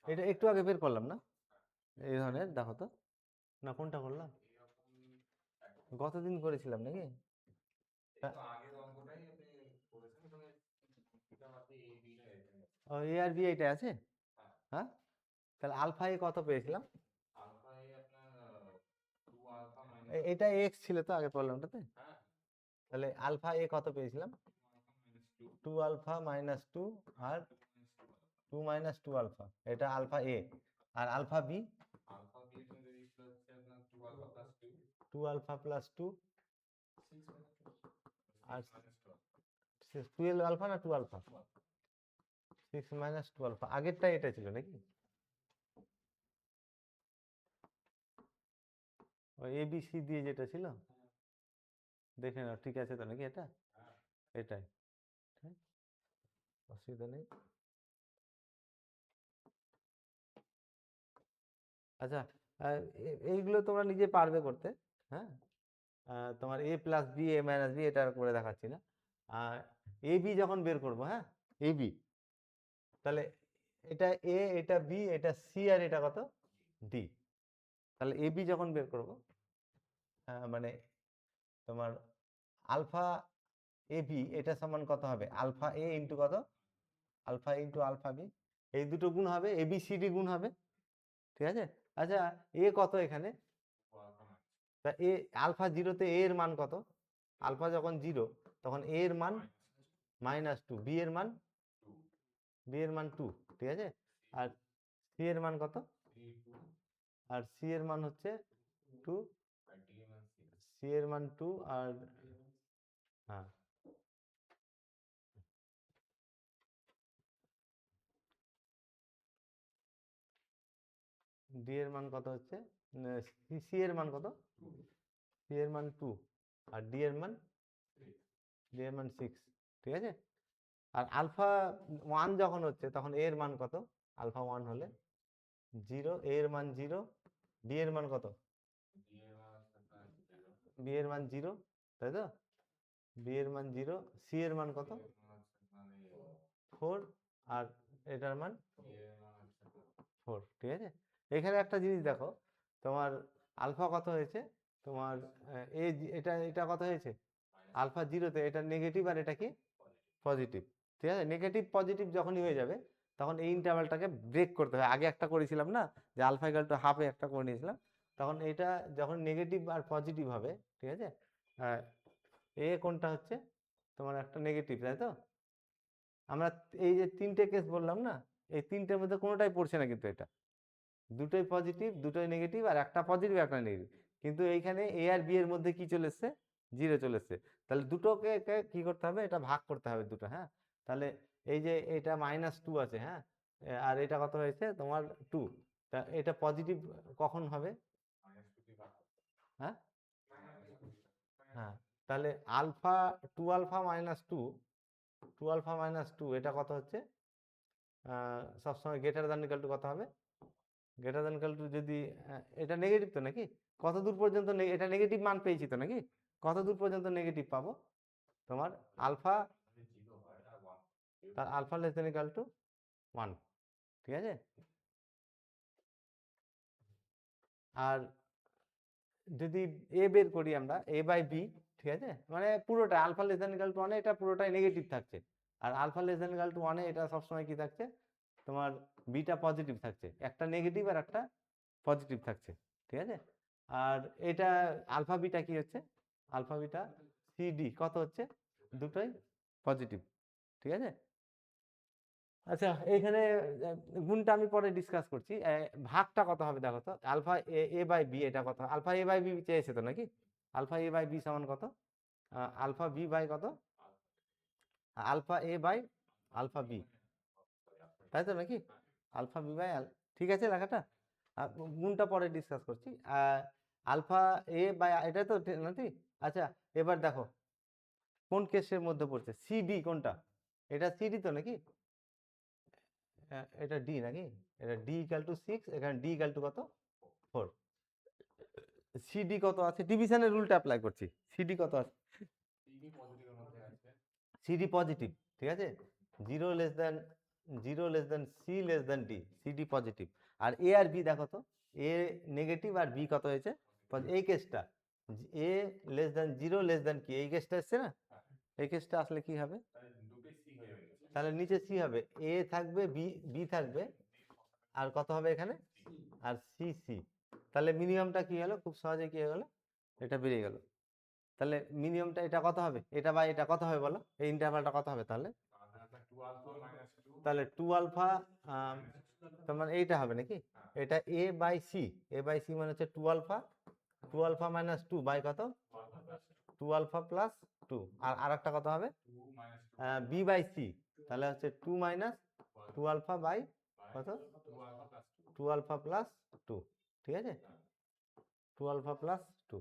এটা একটু আগে বের করলাম না, এই ধরনের দেখো তো, না কোনটা করলাম, গতদিন করেছিলাম নাকি, ও এ আর বি এইটা আছে, হ্যাঁ তাহলে আলফা এ কত পেয়েছিলাম, এটা এক্স ছিল তো আগের প্রবলেমটাতে, তাহলে আলফা এ কত পেয়েছিলাম 2 আলফা মাইনাস 2 আর 2 মাইনাস 2 আলফা, এটা আলফা এ, আর আলফা বি 2 আলফা প্লাস 2 আর 12 আলফা না 2 আলফা, 6 মাইনাস 2 আলফা, আগেরটা এটা ছিল নাকি, ওই এ বি সি দিয়ে যেটা ছিল, দেখে নাও ঠিক আছে তো নাকি, এটা এটাই, হ্যাঁ অসুবিধা নেই। আচ্ছা এইগুলো তোমরা নিজে পারবে করতে, হ্যাঁ তোমার এ plus B A minus B এটা করে দেখাচ্ছি না, আর এ বি যখন বের করবো, হ্যাঁ এ বি, তাহলে এটা এ এটা বি এটা সি আর এটা কত ডি, তাহলে এ বি যখন বের করবো, মানে তোমার আলফা এ বি এটা সমান কত হবে, আলফা এ ইন্টু কত আলফা ইন্টু আলফা বি, এই দুটো গুণ হবে, এ বি সি ডি গুণ হবে, ঠিক আছে। আচ্ছা এ কত এখানে, তা এ আলফা জিরোতে এ এর মান কত, আলফা যখন 0 তখন এ এর মান -2, বি এর মান 2, ঠিক আছে, আর সি এর মান কত, আর সি এর মান হচ্ছে 2, সি এর মান 2 আর হ্যাঁ, ডি এর মান কত হচ্ছে, সি এর মান কত, সি এর মান 2 আর ডি এর মান 6, ঠিক আছে। আর আলফা 1 যখন হচ্ছে তখন এর মান কত, আলফা 1 হলে 0, এ এর মান 0, ডি এর মান কত, বি এর মান 0, তাই তো, বি এর মান 0, সি এর মান কত 4, আর এটার মান 4, ঠিক আছে। এখানে একটা জিনিস দেখো, তোমার আলফা কত হয়েছে, তোমার এটা এটা কত হয়েছে, আলফা 0-তে এটা নেগেটিভ আর এটা কি পজিটিভ, ঠিক আছে। নেগেটিভ পজিটিভ যখনই হয়ে যাবে তখন এই ইন্টারভালটাকে ব্রেক করতে হয়। আগে একটা করেছিলাম না, যে আলফা ইকুয়াল টু হাফে একটা করে নিয়েছিলাম, তখন এটা যখন নেগেটিভ আর পজিটিভ হবে, ঠিক আছে, এ কোনটা হচ্ছে তোমার একটা নেগেটিভ, তাই তো। আমরা এই যে 3টে কেস বললাম না, এই 3টের মধ্যে কোনোটাই পড়ছে না, কিন্তু এটা দুটোই পজিটিভ, দুটোই নেগেটিভ, আর একটা পজিটিভ একটা নেগেটিভ, কিন্তু এইখানে এ আর বি এর মধ্যে কি চলে এসছে, 0 চলে এসছে। তাহলে দুটোকে কি করতে হবে, এটা ভাগ করতে হবে দুটো, হ্যাঁ। তাহলে এই যে এটা -2 আছে, হ্যাঁ, আর এটা কত হয়েছে তোমার 2, তা এটা পজিটিভ কখন হবে, হ্যাঁ, হ্যাঁ, তাহলে আলফা 2 আলফা -2 এটা কত হচ্ছে, সবসময় গ্রেটার দ্যান ইকুয়াল টু কত হবে, গ্রেটার দ্যান ইকুয়াল টু যদি এটা নেগেটিভ তো নাকি, কত দূর পর্যন্ত এটা নেগেটিভ মান পেয়েছি তো নাকি, কত দূর পর্যন্ত নেগেটিভ পাবো তোমার আলফা, তার alpha less than equal to 1, ঠিক আছে। আর যদি এ বের করি আমরা, এ বাই বি, ঠিক আছে, মানে পুরোটা alpha less than equal to 1 এটা পুরোটাই নেগেটিভ থাকছে, আর alpha less than equal to 1 এটা সবসময় কি থাকছে, তোমার বিটা পজিটিভ থাকছে, একটা নেগেটিভ আর একটা পজিটিভ থাকছে, ঠিক আছে। আর এটা আলফা বিটা কি হচ্ছে, আলফা বিটা সিডি কত হচ্ছে, দুটোই পজিটিভ, ঠিক আছে। আচ্ছা, এইখানে গুণটা আমি পরে ডিসকাস করছি, ভাগটা কত হবে দেখো তো, আলফা এ বাই বি এটা কত, আলফা এ বাই বি চেয়েছে তো নাকি, আলফা এ বাই বি সমান কত, আলফা বি বাই কত, alpha A by alpha B, তাই তো নাকি, আলফা বি বাই, ঠিক আছে লেখাটা, গুণটা পরে ডিসকাস করছি। আলফা এ বাই এটা তো নাকি। আচ্ছা, এবার দেখো কোন কেসের মধ্যে পড়ছে, সিডি কোনটা, এটা সিডি তো নাকি, এটা ডি নাকি, এটা ডি ইকাল টু 6, এখানে ডি ইকাল টু কত 4, সিডি কত আছে, ডিভিশনের রুলটা অ্যাপ্লাই করছি, সিডি কত আছে, সিডি পজিটিভ, ঠিক আছে, 0 less than C less than D, C D positive. আর এ আর বি দেখো তো, এ নেগেটিভ আর বি কত হয়েছে, এই কেসটা এ লেস দেন 0 লেস দেন কি, এই কেসটা এসছে না, এই কেসটা আসলে কি হবে, তাহলে নিচে সি হবে, এ থাকবে, বি বি থাকবে, আর কত হবে এখানে, আর সি সি, তাহলে মিনিমামটা কি হলো, খুব সহজে কি হয়ে গেল, এটা বেরিয়ে গেল। তাহলে মিনিমামটা এটা কত হবে, এটা বা এটা কত হবে বলো, এই ইন্টারভালটা কত হবে তাহলে, তাহলে 2 আলফা, তোমার এইটা হবে নাকি, এটা A by C, A by C মানে হচ্ছে 2 আলফা, 2 আলফা -2 বাই কত, 2 আলফা প্লাস 2, আর আরেকটা কত হবে, বি বাই সি, তাহলে হচ্ছে 2 মাইনাস 2 আলফা বাই কত, 2 আলফা প্লাস 2, ঠিক আছে, 2 আলফা প্লাস 2,